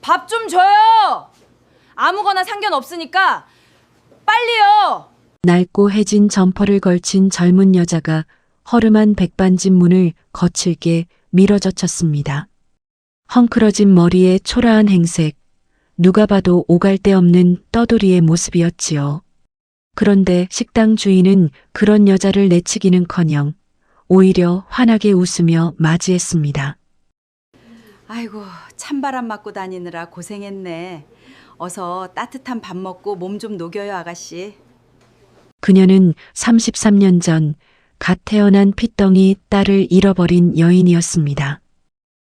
밥 좀 줘요. 아무거나 상관없으니까 빨리요. 낡고 해진 점퍼를 걸친 젊은 여자가 허름한 백반집 문을 거칠게 밀어젖혔습니다. 헝클어진 머리에 초라한 행색, 누가 봐도 오갈 데 없는 떠돌이의 모습이었지요. 그런데 식당 주인은 그런 여자를 내치기는커녕 오히려 환하게 웃으며 맞이했습니다. 아이고, 찬바람 맞고 다니느라 고생했네. 어서 따뜻한 밥 먹고 몸 좀 녹여요, 아가씨. 그녀는 33년 전 갓 태어난 핏덩이 딸을 잃어버린 여인이었습니다.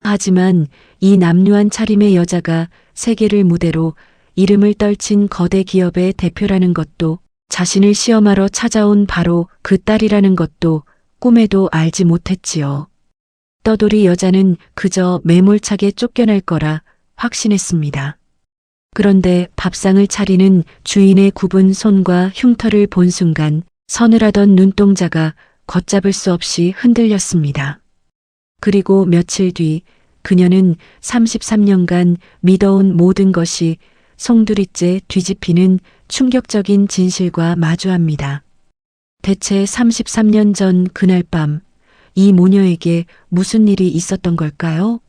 하지만 이 남루한 차림의 여자가 세계를 무대로 이름을 떨친 거대 기업의 대표라는 것도, 자신을 시험하러 찾아온 바로 그 딸이라는 것도 꿈에도 알지 못했지요. 떠돌이 여자는 그저 매몰차게 쫓겨날 거라 확신했습니다. 그런데 밥상을 차리는 주인의 굽은 손과 흉터를 본 순간 서늘하던 눈동자가 걷잡을 수 없이 흔들렸습니다. 그리고 며칠 뒤 그녀는 33년간 믿어온 모든 것이 송두리째 뒤집히는 충격적인 진실과 마주합니다. 대체 33년 전 그날 밤, 이 모녀에게 무슨 일이 있었던 걸까요?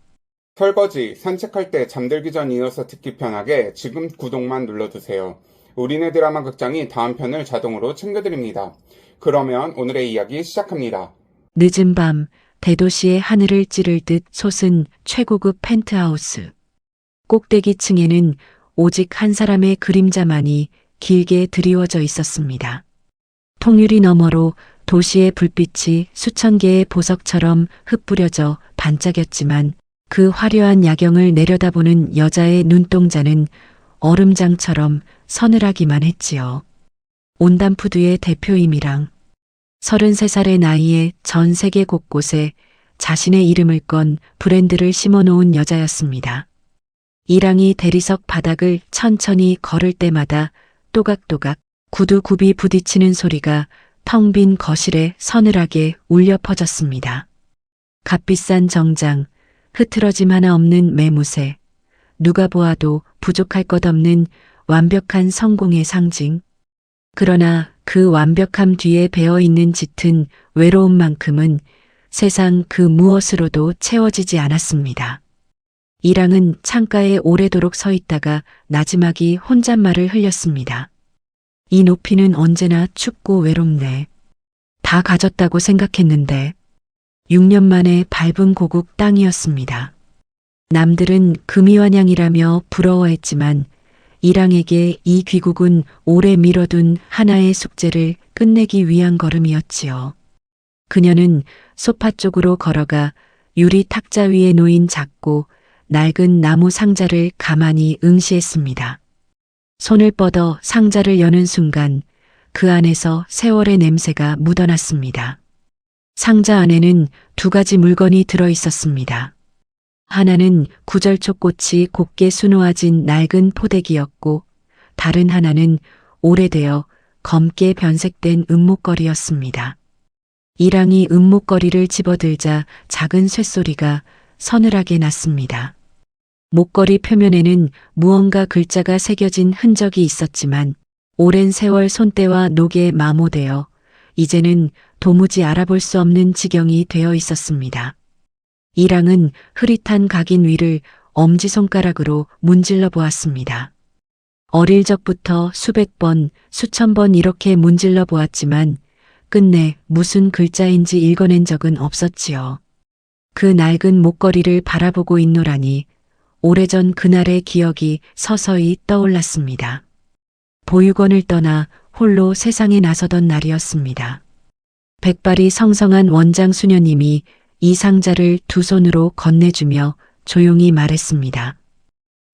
설거지, 산책할 때 잠들기 전 이어서 듣기 편하게 지금 구독만 눌러주세요. 우리네 드라마 극장이 다음 편을 자동으로 챙겨드립니다. 그러면 오늘의 이야기 시작합니다. 늦은 밤, 대도시의 하늘을 찌를 듯 솟은 최고급 펜트하우스. 꼭대기층에는 오직 한 사람의 그림자만이 길게 드리워져 있었습니다. 통유리 너머로 도시의 불빛이 수천 개의 보석처럼 흩뿌려져 반짝였지만 그 화려한 야경을 내려다보는 여자의 눈동자는 얼음장처럼 서늘하기만 했지요. 온단푸드의 대표임이랑 33살의 나이에 전 세계 곳곳에 자신의 이름을 건 브랜드를 심어놓은 여자였습니다. 이랑이 대리석 바닥을 천천히 걸을 때마다 또각또각 구두굽이 부딪히는 소리가 텅 빈 거실에 서늘하게 울려 퍼졌습니다. 값비싼 정장, 흐트러짐 하나 없는 매무새, 누가 보아도 부족할 것 없는 완벽한 성공의 상징. 그러나 그 완벽함 뒤에 배어있는 짙은 외로움만큼은 세상 그 무엇으로도 채워지지 않았습니다. 이랑은 창가에 오래도록 서 있다가 나지막이 혼잣말을 흘렸습니다. 이 높이는 언제나 춥고 외롭네. 다 가졌다고 생각했는데 6년 만에 밟은 고국 땅이었습니다. 남들은 금이환양이라며 부러워했지만 이랑에게 이 귀국은 오래 미뤄둔 하나의 숙제를 끝내기 위한 걸음이었지요. 그녀는 소파 쪽으로 걸어가 유리 탁자 위에 놓인 작고 낡은 나무 상자를 가만히 응시했습니다. 손을 뻗어 상자를 여는 순간 그 안에서 세월의 냄새가 묻어났습니다. 상자 안에는 두 가지 물건이 들어 있었습니다. 하나는 구절초 꽃이 곱게 수놓아진 낡은 포대기였고 다른 하나는 오래되어 검게 변색된 은목걸이였습니다. 이랑이 은목걸이를 집어들자 작은 쇳소리가 서늘하게 났습니다. 목걸이 표면에는 무언가 글자가 새겨진 흔적이 있었지만 오랜 세월 손때와 녹에 마모되어 이제는 도무지 알아볼 수 없는 지경이 되어 있었습니다. 이랑은 흐릿한 각인 위를 엄지손가락으로 문질러 보았습니다. 어릴 적부터 수백 번, 수천 번 이렇게 문질러 보았지만 끝내 무슨 글자인지 읽어낸 적은 없었지요. 그 낡은 목걸이를 바라보고 있노라니 오래전 그날의 기억이 서서히 떠올랐습니다. 보육원을 떠나 홀로 세상에 나서던 날이었습니다. 백발이 성성한 원장 수녀님이 이 상자를 두 손으로 건네주며 조용히 말했습니다.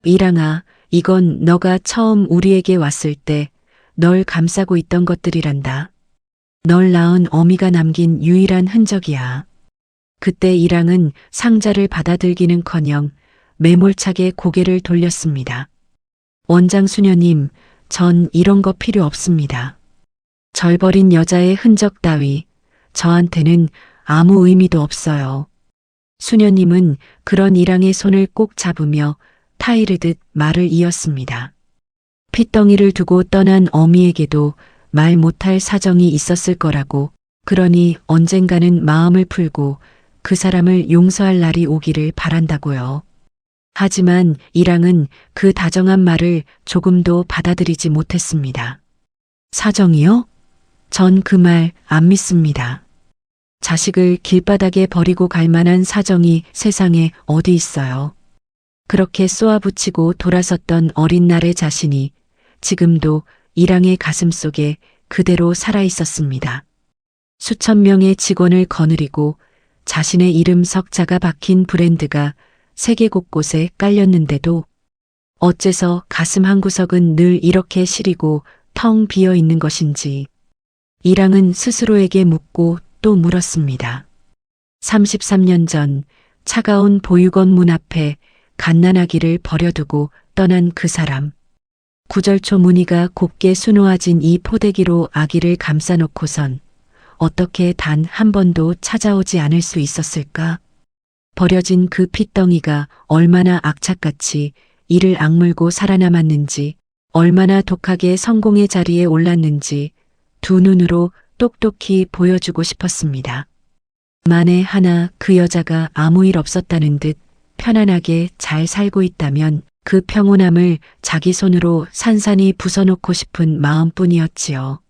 이랑아, 이건 너가 처음 우리에게 왔을 때 널 감싸고 있던 것들이란다. 널 낳은 어미가 남긴 유일한 흔적이야. 그때 이랑은 상자를 받아들기는커녕 매몰차게 고개를 돌렸습니다. 원장 수녀님, 전 이런 거 필요 없습니다. 절버린 여자의 흔적 따위 저한테는 아무 의미도 없어요. 수녀님은 그런 이랑의 손을 꼭 잡으며 타이르듯 말을 이었습니다. 핏덩이를 두고 떠난 어미에게도 말 못할 사정이 있었을 거라고, 그러니 언젠가는 마음을 풀고 그 사람을 용서할 날이 오기를 바란다고요. 하지만 이랑은 그 다정한 말을 조금도 받아들이지 못했습니다. 사정이요? 전 그 말 안 믿습니다. 자식을 길바닥에 버리고 갈 만한 사정이 세상에 어디 있어요. 그렇게 쏘아붙이고 돌아섰던 어린 날의 자신이 지금도 이랑의 가슴 속에 그대로 살아 있었습니다. 수천 명의 직원을 거느리고 자신의 이름 석자가 박힌 브랜드가 세계 곳곳에 깔렸는데도 어째서 가슴 한구석은 늘 이렇게 시리고 텅 비어 있는 것인지 이랑은 스스로에게 묻고 또 물었습니다. 33년 전 차가운 보육원 문 앞에 갓난아기를 버려두고 떠난 그 사람. 구절초 무늬가 곱게 수놓아진 이 포대기로 아기를 감싸놓고선 어떻게 단 한 번도 찾아오지 않을 수 있었을까? 버려진 그 핏덩이가 얼마나 악착같이 이를 악물고 살아남았는지, 얼마나 독하게 성공의 자리에 올랐는지 두 눈으로 똑똑히 보여주고 싶었습니다. 만에 하나 그 여자가 아무 일 없었다는 듯 편안하게 잘 살고 있다면 그 평온함을 자기 손으로 산산히 부숴놓고 싶은 마음뿐이었지요.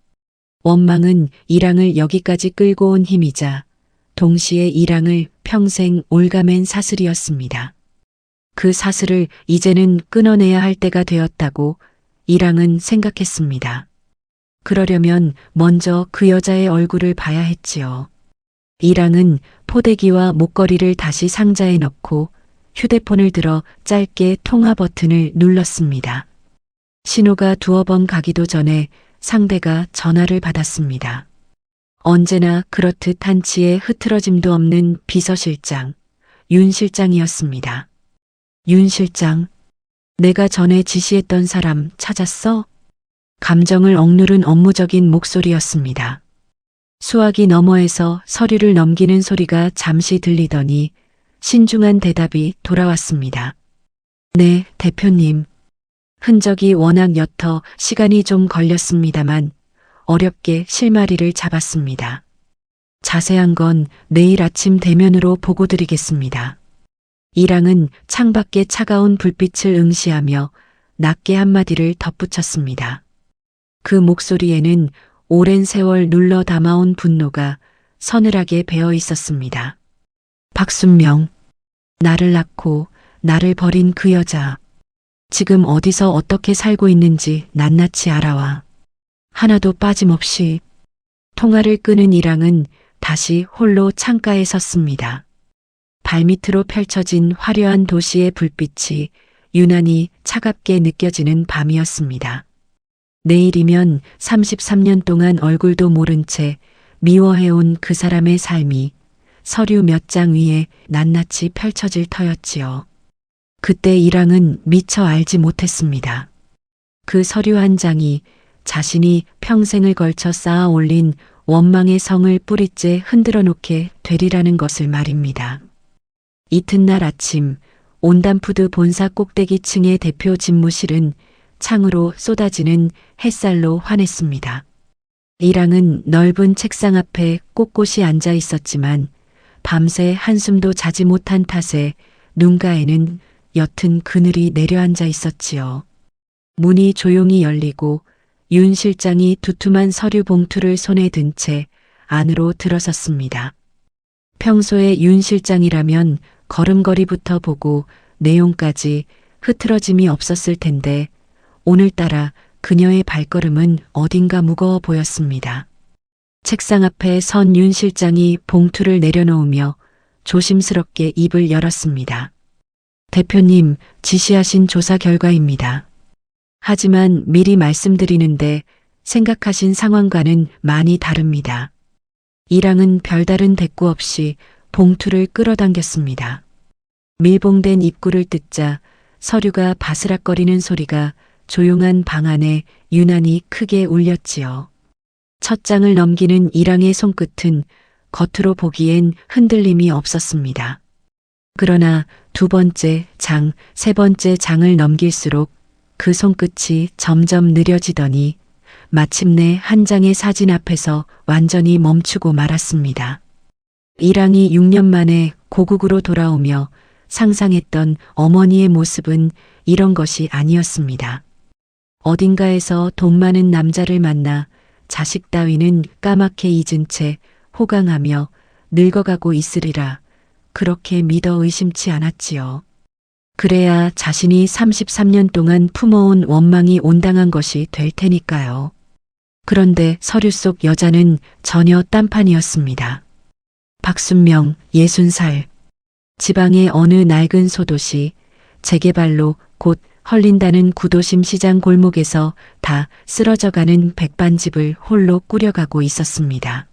원망은 이랑을 여기까지 끌고 온 힘이자 동시에 이랑을 평생 올가맨 사슬이었습니다. 그 사슬을 이제는 끊어내야 할 때가 되었다고 이랑은 생각했습니다. 그러려면 먼저 그 여자의 얼굴을 봐야 했지요. 이랑은 포대기와 목걸이를 다시 상자에 넣고 휴대폰을 들어 짧게 통화 버튼을 눌렀습니다. 신호가 두어 번 가기도 전에 상대가 전화를 받았습니다. 언제나 그렇듯 한치의 흐트러짐도 없는 비서실장, 윤 실장이었습니다. 윤 실장, 내가 전에 지시했던 사람 찾았어? 감정을 억누른 업무적인 목소리였습니다. 수화기 너머에서 서류를 넘기는 소리가 잠시 들리더니 신중한 대답이 돌아왔습니다. 네, 대표님. 흔적이 워낙 옅어 시간이 좀 걸렸습니다만 어렵게 실마리를 잡았습니다. 자세한 건 내일 아침 대면으로 보고 드리겠습니다. 이랑은 창밖에 차가운 불빛을 응시하며 낮게 한마디를 덧붙였습니다. 그 목소리에는 오랜 세월 눌러 담아온 분노가 서늘하게 배어 있었습니다. 박순명, 나를 낳고 나를 버린 그 여자. 지금 어디서 어떻게 살고 있는지 낱낱이 알아와. 하나도 빠짐없이. 통화를 끄는 이랑은 다시 홀로 창가에 섰습니다. 발밑으로 펼쳐진 화려한 도시의 불빛이 유난히 차갑게 느껴지는 밤이었습니다. 내일이면 33년 동안 얼굴도 모른 채 미워해온 그 사람의 삶이 서류 몇 장 위에 낱낱이 펼쳐질 터였지요. 그때 이랑은 미처 알지 못했습니다. 그 서류 한 장이 자신이 평생을 걸쳐 쌓아 올린 원망의 성을 뿌리째 흔들어 놓게 되리라는 것을 말입니다. 이튿날 아침 온담푸드 본사 꼭대기층의 대표 집무실은 창으로 쏟아지는 햇살로 환했습니다. 이랑은 넓은 책상 앞에 꼿꼿이 앉아 있었지만 밤새 한숨도 자지 못한 탓에 눈가에는 옅은 그늘이 내려앉아 있었지요. 문이 조용히 열리고 윤 실장이 두툼한 서류 봉투를 손에 든 채 안으로 들어섰습니다. 평소에 윤 실장이라면 걸음걸이부터 보고 내용까지 흐트러짐이 없었을 텐데 오늘따라 그녀의 발걸음은 어딘가 무거워 보였습니다. 책상 앞에 선 윤 실장이 봉투를 내려놓으며 조심스럽게 입을 열었습니다. 대표님, 지시하신 조사 결과입니다. 하지만 미리 말씀드리는데 생각하신 상황과는 많이 다릅니다. 이랑은 별다른 대꾸 없이 봉투를 끌어당겼습니다. 밀봉된 입구를 뜯자 서류가 바스락거리는 소리가 조용한 방 안에 유난히 크게 울렸지요. 첫 장을 넘기는 이랑의 손끝은 겉으로 보기엔 흔들림이 없었습니다. 그러나 두 번째 장, 세 번째 장을 넘길수록 그 손끝이 점점 느려지더니 마침내 한 장의 사진 앞에서 완전히 멈추고 말았습니다. 이랑이 6년 만에 고국으로 돌아오며 상상했던 어머니의 모습은 이런 것이 아니었습니다. 어딘가에서 돈 많은 남자를 만나 자식 따위는 까맣게 잊은 채 호강하며 늙어가고 있으리라 그렇게 믿어 의심치 않았지요. 그래야 자신이 33년 동안 품어온 원망이 온당한 것이 될 테니까요. 그런데 서류 속 여자는 전혀 딴판이었습니다. 박순명, 60살. 지방의 어느 낡은 소도시, 재개발로 곧 헐린다는 구도심 시장 골목에서 다 쓰러져가는 백반집을 홀로 꾸려가고 있었습니다.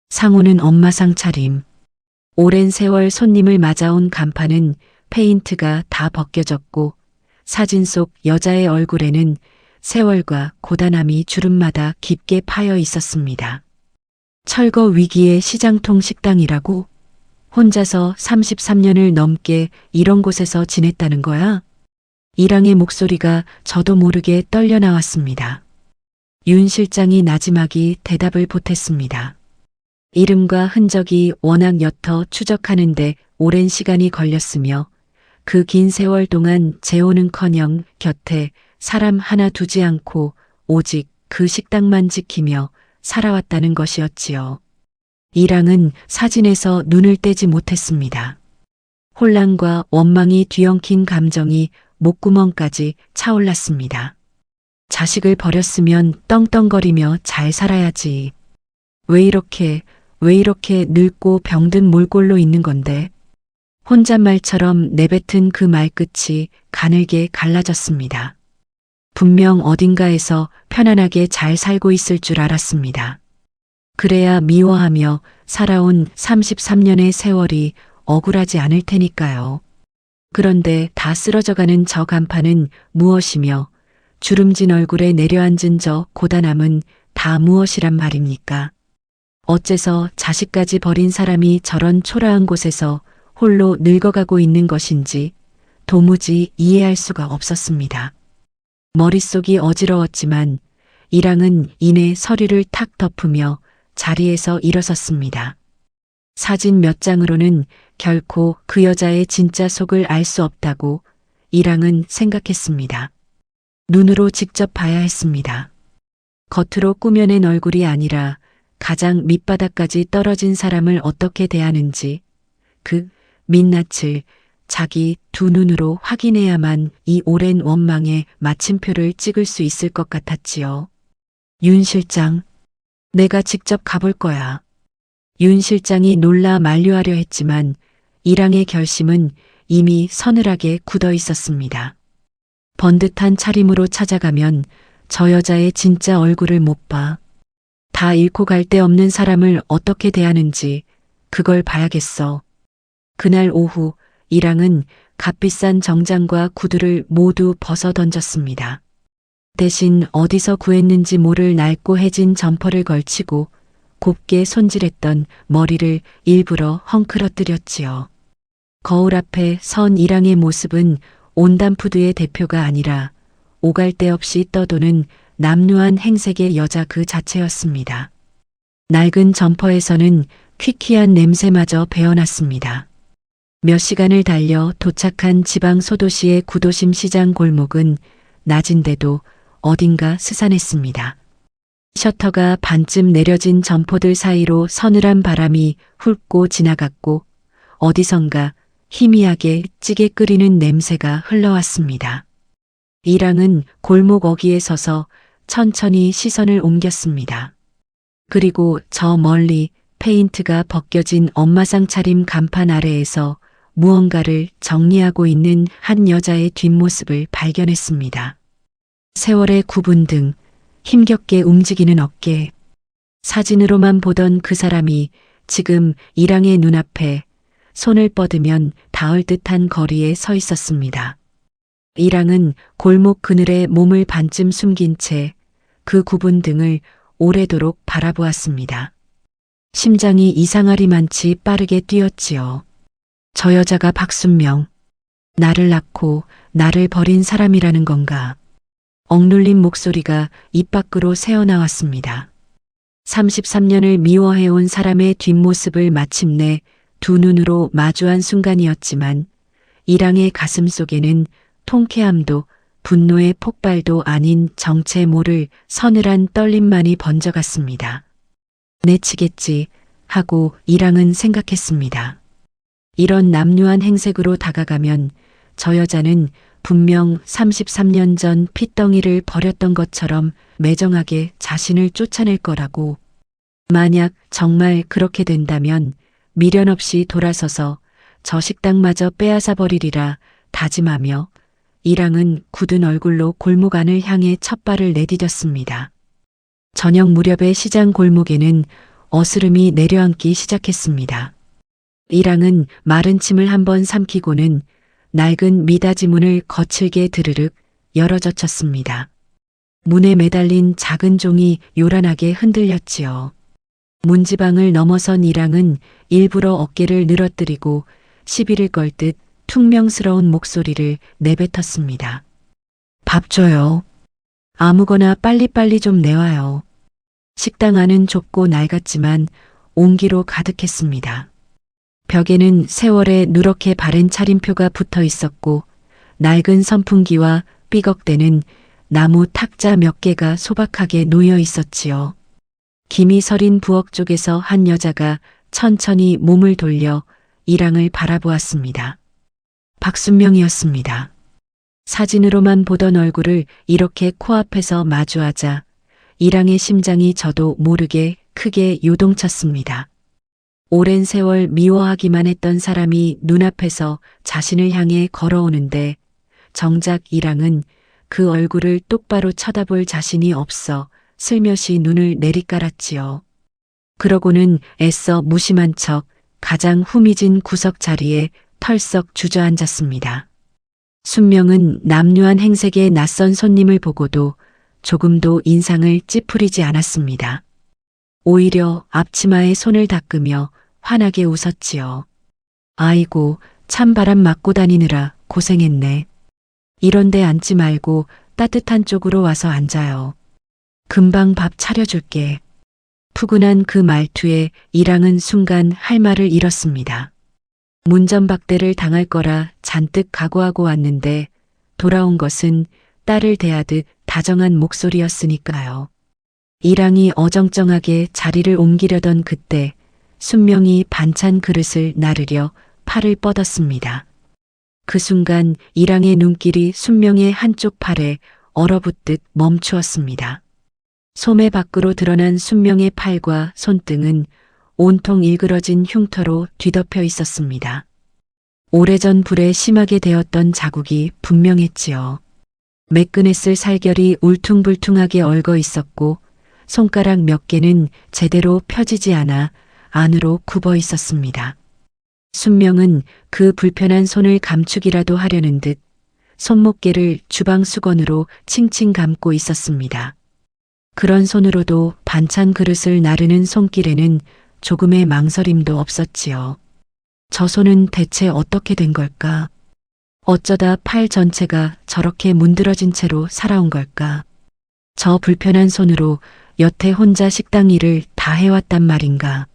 상호는 엄마 상차림. 오랜 세월 손님을 맞아온 간판은 페인트가 다 벗겨졌고 사진 속 여자의 얼굴에는 세월과 고단함이 주름마다 깊게 파여 있었습니다. 철거 위기의 시장통 식당이라고? 혼자서 33년을 넘게 이런 곳에서 지냈다는 거야? 이랑의 목소리가 저도 모르게 떨려 나왔습니다. 윤 실장이 나지막이 대답을 보탰습니다. 이름과 흔적이 워낙 옅어 추적하는데 오랜 시간이 걸렸으며 그 긴 세월 동안 재혼은커녕 곁에 사람 하나 두지 않고 오직 그 식당만 지키며 살아왔다는 것이었지요. 이랑은 사진에서 눈을 떼지 못했습니다. 혼란과 원망이 뒤엉킨 감정이 목구멍까지 차올랐습니다. 자식을 버렸으면 떵떵거리며 잘 살아야지. 왜 이렇게 늙고 병든 몰골로 있는 건데? 혼잣말처럼 내뱉은 그 말끝이 가늘게 갈라졌습니다. 분명 어딘가에서 편안하게 잘 살고 있을 줄 알았습니다. 그래야 미워하며 살아온 33년의 세월이 억울하지 않을 테니까요. 그런데 다 쓰러져가는 저 간판은 무엇이며 주름진 얼굴에 내려앉은 저 고단함은 다 무엇이란 말입니까? 어째서 자식까지 버린 사람이 저런 초라한 곳에서 홀로 늙어가고 있는 것인지 도무지 이해할 수가 없었습니다. 머릿속이 어지러웠지만 이랑은 이내 서류를 탁 덮으며 자리에서 일어섰습니다. 사진 몇 장으로는 결코 그 여자의 진짜 속을 알 수 없다고 이랑은 생각했습니다. 눈으로 직접 봐야 했습니다. 겉으로 꾸며낸 얼굴이 아니라 가장 밑바닥까지 떨어진 사람을 어떻게 대하는지 그 민낯을 자기 두 눈으로 확인해야만 이 오랜 원망에 마침표를 찍을 수 있을 것 같았지요. 윤 실장, 내가 직접 가볼 거야. 윤 실장이 놀라 만류하려 했지만 이랑의 결심은 이미 서늘하게 굳어 있었습니다. 번듯한 차림으로 찾아가면 저 여자의 진짜 얼굴을 못 봐. 다 잃고 갈 데 없는 사람을 어떻게 대하는지 그걸 봐야겠어. 그날 오후 이랑은 값비싼 정장과 구두를 모두 벗어 던졌습니다. 대신 어디서 구했는지 모를 낡고 해진 점퍼를 걸치고 곱게 손질했던 머리를 일부러 헝클어뜨렸지요. 거울 앞에 선 이랑의 모습은 온담푸드의 대표가 아니라 오갈 데 없이 떠도는 남루한 행색의 여자 그 자체였습니다. 낡은 점퍼에서는 퀴퀴한 냄새마저 배어났습니다. 몇 시간을 달려 도착한 지방 소도시의 구도심 시장 골목은 낮인데도 어딘가 스산했습니다. 셔터가 반쯤 내려진 점포들 사이로 서늘한 바람이 훑고 지나갔고 어디선가 희미하게 찌개 끓이는 냄새가 흘러왔습니다. 이랑은 골목 어귀에 서서 천천히 시선을 옮겼습니다. 그리고 저 멀리 페인트가 벗겨진 엄마상 차림 간판 아래에서 무언가를 정리하고 있는 한 여자의 뒷모습을 발견했습니다. 세월의 구분 등 힘겹게 움직이는 어깨. 사진으로만 보던 그 사람이 지금 이랑의 눈앞에 손을 뻗으면 닿을 듯한 거리에 서 있었습니다. 이랑은 골목 그늘에 몸을 반쯤 숨긴 채 그 굽은 등을 오래도록 바라보았습니다. 심장이 이상하리만치 빠르게 뛰었지요. 저 여자가 박순명. 나를 낳고 나를 버린 사람이라는 건가? 억눌린 목소리가 입 밖으로 새어나왔습니다. 33년을 미워해온 사람의 뒷모습을 마침내 두 눈으로 마주한 순간이었지만 이랑의 가슴 속에는 통쾌함도 분노의 폭발도 아닌 정체 모를 서늘한 떨림만이 번져갔습니다. 내치겠지 하고 이랑은 생각했습니다. 이런 남루한 행색으로 다가가면 저 여자는 분명 33년 전 핏덩이를 버렸던 것처럼 매정하게 자신을 쫓아낼 거라고. 만약 정말 그렇게 된다면 미련 없이 돌아서서 저 식당마저 빼앗아 버리리라 다짐하며 이랑은 굳은 얼굴로 골목 안을 향해 첫 발을 내디뎠습니다. 저녁 무렵의 시장 골목에는 어스름이 내려앉기 시작했습니다. 이랑은 마른 침을 한번 삼키고는 낡은 미닫이 문을 거칠게 드르륵 열어젖혔습니다. 문에 매달린 작은 종이 요란하게 흔들렸지요. 문지방을 넘어선 이랑은 일부러 어깨를 늘어뜨리고 시비를 걸 듯 퉁명스러운 목소리를 내뱉었습니다. 밥 줘요. 아무거나 빨리빨리 좀 내와요. 식당 안은 좁고 낡았지만 온기로 가득했습니다. 벽에는 세월에 누렇게 바른 차림표가 붙어 있었고 낡은 선풍기와 삐걱대는 나무 탁자 몇 개가 소박하게 놓여 있었지요. 김이 서린 부엌 쪽에서 한 여자가 천천히 몸을 돌려 이랑을 바라보았습니다. 박순명이었습니다. 사진으로만 보던 얼굴을 이렇게 코앞에서 마주하자 이랑의 심장이 저도 모르게 크게 요동쳤습니다. 오랜 세월 미워하기만 했던 사람이 눈앞에서 자신을 향해 걸어오는데 정작 이랑은 그 얼굴을 똑바로 쳐다볼 자신이 없어 슬며시 눈을 내리깔았지요. 그러고는 애써 무심한 척 가장 후미진 구석 자리에 털썩 주저앉았습니다. 순명은 남루한 행색의 낯선 손님을 보고도 조금도 인상을 찌푸리지 않았습니다. 오히려 앞치마에 손을 닦으며 환하게 웃었지요. 아이고, 찬바람 맞고 다니느라 고생했네. 이런데 앉지 말고 따뜻한 쪽으로 와서 앉아요. 금방 밥 차려줄게. 푸근한 그 말투에 이랑은 순간 할 말을 잃었습니다. 문전박대를 당할 거라 잔뜩 각오하고 왔는데 돌아온 것은 딸을 대하듯 다정한 목소리였으니까요. 이랑이 어정쩡하게 자리를 옮기려던 그때 순명이 반찬 그릇을 나르려 팔을 뻗었습니다. 그 순간 이랑의 눈길이 순명의 한쪽 팔에 얼어붙듯 멈추었습니다. 소매 밖으로 드러난 순명의 팔과 손등은 온통 일그러진 흉터로 뒤덮여 있었습니다. 오래전 불에 심하게 되었던 자국이 분명했지요. 매끈했을 살결이 울퉁불퉁하게 얼거 있었고 손가락 몇 개는 제대로 펴지지 않아 안으로 굽어 있었습니다. 순명은 그 불편한 손을 감추기라도 하려는 듯 손목개를 주방 수건으로 칭칭 감고 있었습니다. 그런 손으로도 반찬 그릇을 나르는 손길에는 조금의 망설임도 없었지요. 저 손은 대체 어떻게 된 걸까? 어쩌다 팔 전체가 저렇게 문드러진 채로 살아온 걸까? 저 불편한 손으로 여태 혼자 식당 일을 다 해왔단 말인가?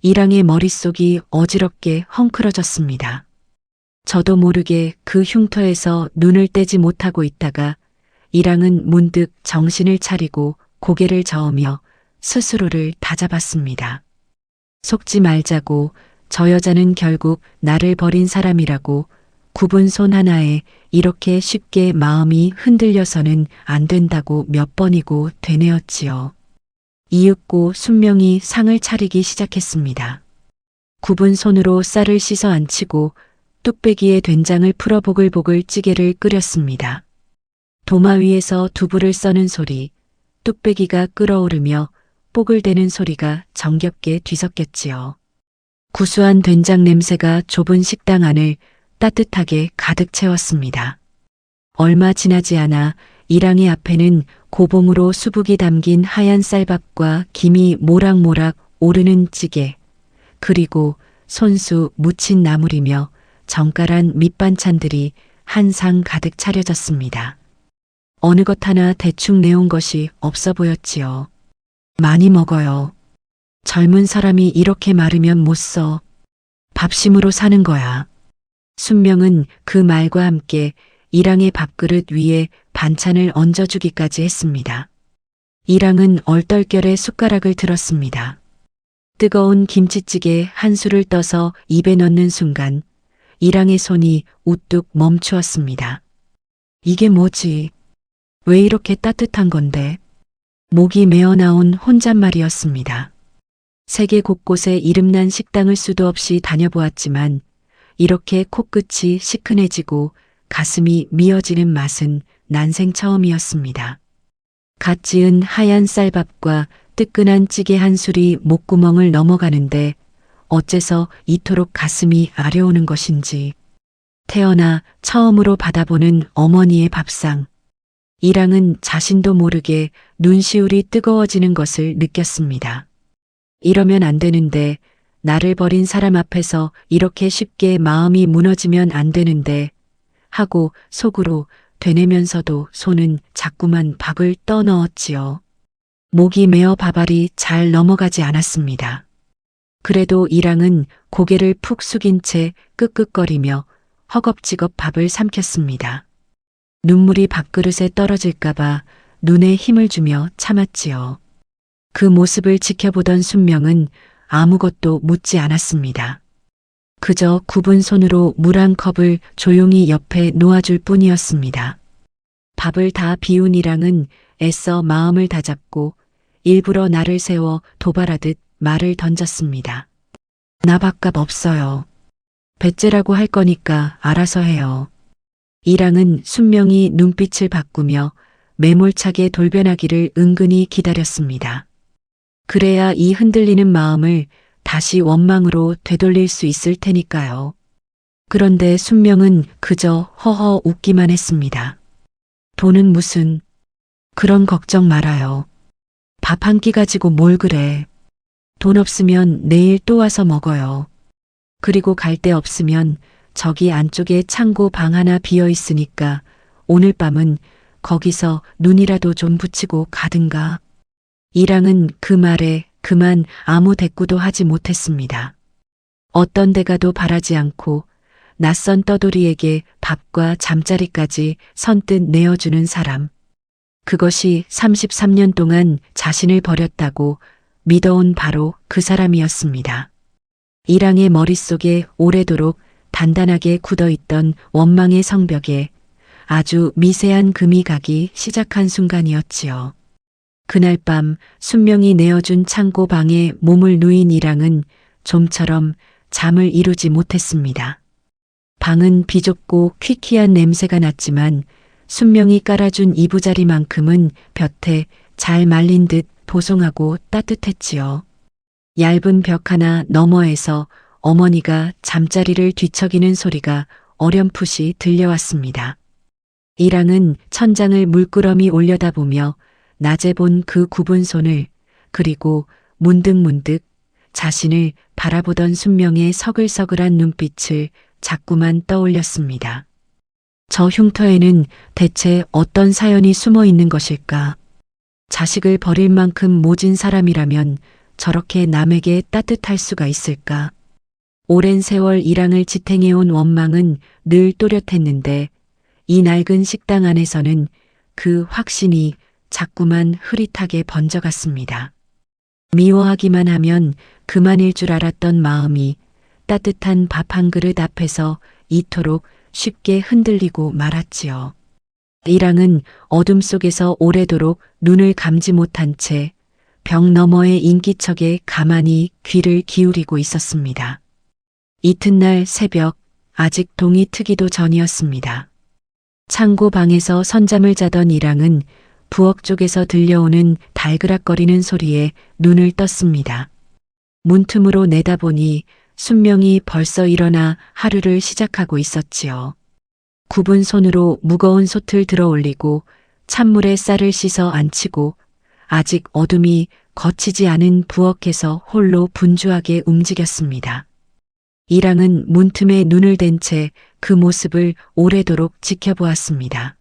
이랑의 머릿속이 어지럽게 헝클어졌습니다. 저도 모르게 그 흉터에서 눈을 떼지 못하고 있다가 이랑은 문득 정신을 차리고 고개를 저으며 스스로를 다잡았습니다. 속지 말자고. 저 여자는 결국 나를 버린 사람이라고. 굽은 손 하나에 이렇게 쉽게 마음이 흔들려서는 안 된다고 몇 번이고 되뇌었지요. 이윽고 순명이 상을 차리기 시작했습니다. 굽은 손으로 쌀을 씻어 안치고 뚝배기에 된장을 풀어 보글보글 찌개를 끓였습니다. 도마 위에서 두부를 써는 소리, 뚝배기가 끓어오르며 뽀글대는 소리가 정겹게 뒤섞였지요. 구수한 된장 냄새가 좁은 식당 안을 따뜻하게 가득 채웠습니다. 얼마 지나지 않아 이랑의 앞에는 고봉으로 수북이 담긴 하얀 쌀밥과 김이 모락모락 오르는 찌개, 그리고 손수 무친 나물이며 정갈한 밑반찬들이 한 상 가득 차려졌습니다. 어느 것 하나 대충 내온 것이 없어 보였지요. 많이 먹어요. 젊은 사람이 이렇게 마르면 못 써. 밥심으로 사는 거야. 순명은 그 말과 함께 이랑의 밥그릇 위에 반찬을 얹어주기까지 했습니다. 이랑은 얼떨결에 숟가락을 들었습니다. 뜨거운 김치찌개 한 술을 떠서 입에 넣는 순간 이랑의 손이 우뚝 멈추었습니다. 이게 뭐지? 왜 이렇게 따뜻한 건데? 목이 메어나온 혼잣말이었습니다. 세계 곳곳에 이름난 식당을 수도 없이 다녀보았지만 이렇게 코끝이 시큰해지고 가슴이 미어지는 맛은 난생 처음이었습니다. 갓 지은 하얀 쌀밥과 뜨끈한 찌개 한 술이 목구멍을 넘어가는데 어째서 이토록 가슴이 아려오는 것인지. 태어나 처음으로 받아보는 어머니의 밥상. 이랑은 자신도 모르게 눈시울이 뜨거워지는 것을 느꼈습니다. 이러면 안 되는데, 나를 버린 사람 앞에서 이렇게 쉽게 마음이 무너지면 안 되는데 하고 속으로 되뇌면서도 손은 자꾸만 밥을 떠넣었지요. 목이 메어 밥알이 잘 넘어가지 않았습니다. 그래도 이랑은 고개를 푹 숙인 채 끄끄거리며 허겁지겁 밥을 삼켰습니다. 눈물이 밥그릇에 떨어질까봐 눈에 힘을 주며 참았지요. 그 모습을 지켜보던 순명은 아무것도 묻지 않았습니다. 그저 굽은 손으로 물 한 컵을 조용히 옆에 놓아줄 뿐이었습니다. 밥을 다 비운 이랑은 애써 마음을 다잡고 일부러 나를 세워 도발하듯 말을 던졌습니다. 나 밥값 없어요. 배째라고 할 거니까 알아서 해요. 이랑은 순명히 눈빛을 바꾸며 매몰차게 돌변하기를 은근히 기다렸습니다. 그래야 이 흔들리는 마음을 다시 원망으로 되돌릴 수 있을 테니까요. 그런데 순명은 그저 허허 웃기만 했습니다. 돈은 무슨, 그런 걱정 말아요. 밥 한 끼 가지고 뭘 그래. 돈 없으면 내일 또 와서 먹어요. 그리고 갈 데 없으면 저기 안쪽에 창고 방 하나 비어 있으니까 오늘 밤은 거기서 눈이라도 좀 붙이고 가든가. 이랑은 그 말에 그만 아무 대꾸도 하지 못했습니다. 어떤 대가도 바라지 않고 낯선 떠돌이에게 밥과 잠자리까지 선뜻 내어주는 사람. 그것이 33년 동안 자신을 버렸다고 믿어온 바로 그 사람이었습니다. 이랑의 머릿속에 오래도록 단단하게 굳어있던 원망의 성벽에 아주 미세한 금이 가기 시작한 순간이었지요. 그날 밤 순명이 내어준 창고 방에 몸을 누인 이랑은 좀처럼 잠을 이루지 못했습니다. 방은 비좁고 퀴퀴한 냄새가 났지만 순명이 깔아준 이부자리만큼은 볕에 잘 말린 듯 보송하고 따뜻했지요. 얇은 벽 하나 너머에서 어머니가 잠자리를 뒤척이는 소리가 어렴풋이 들려왔습니다. 이랑은 천장을 물끄러미 올려다보며 낮에 본 그 굽은 손을, 그리고 문득문득 자신을 바라보던 순명의 서글서글한 눈빛을 자꾸만 떠올렸습니다. 저 흉터에는 대체 어떤 사연이 숨어 있는 것일까? 자식을 버릴 만큼 모진 사람이라면 저렇게 남에게 따뜻할 수가 있을까? 오랜 세월 이랑을 지탱해온 원망은 늘 또렷했는데 이 낡은 식당 안에서는 그 확신이 자꾸만 흐릿하게 번져갔습니다. 미워하기만 하면 그만일 줄 알았던 마음이 따뜻한 밥 한 그릇 앞에서 이토록 쉽게 흔들리고 말았지요. 이랑은 어둠 속에서 오래도록 눈을 감지 못한 채 벽 너머의 인기척에 가만히 귀를 기울이고 있었습니다. 이튿날 새벽, 아직 동이 트기도 전이었습니다. 창고 방에서 선잠을 자던 이랑은 부엌 쪽에서 들려오는 달그락거리는 소리에 눈을 떴습니다. 문틈으로 내다보니 순명이 벌써 일어나 하루를 시작하고 있었지요. 굽은 손으로 무거운 솥을 들어 올리고 찬물에 쌀을 씻어 안치고 아직 어둠이 거치지 않은 부엌에서 홀로 분주하게 움직였습니다. 이랑은 문틈에 눈을 댄 채 그 모습을 오래도록 지켜보았습니다.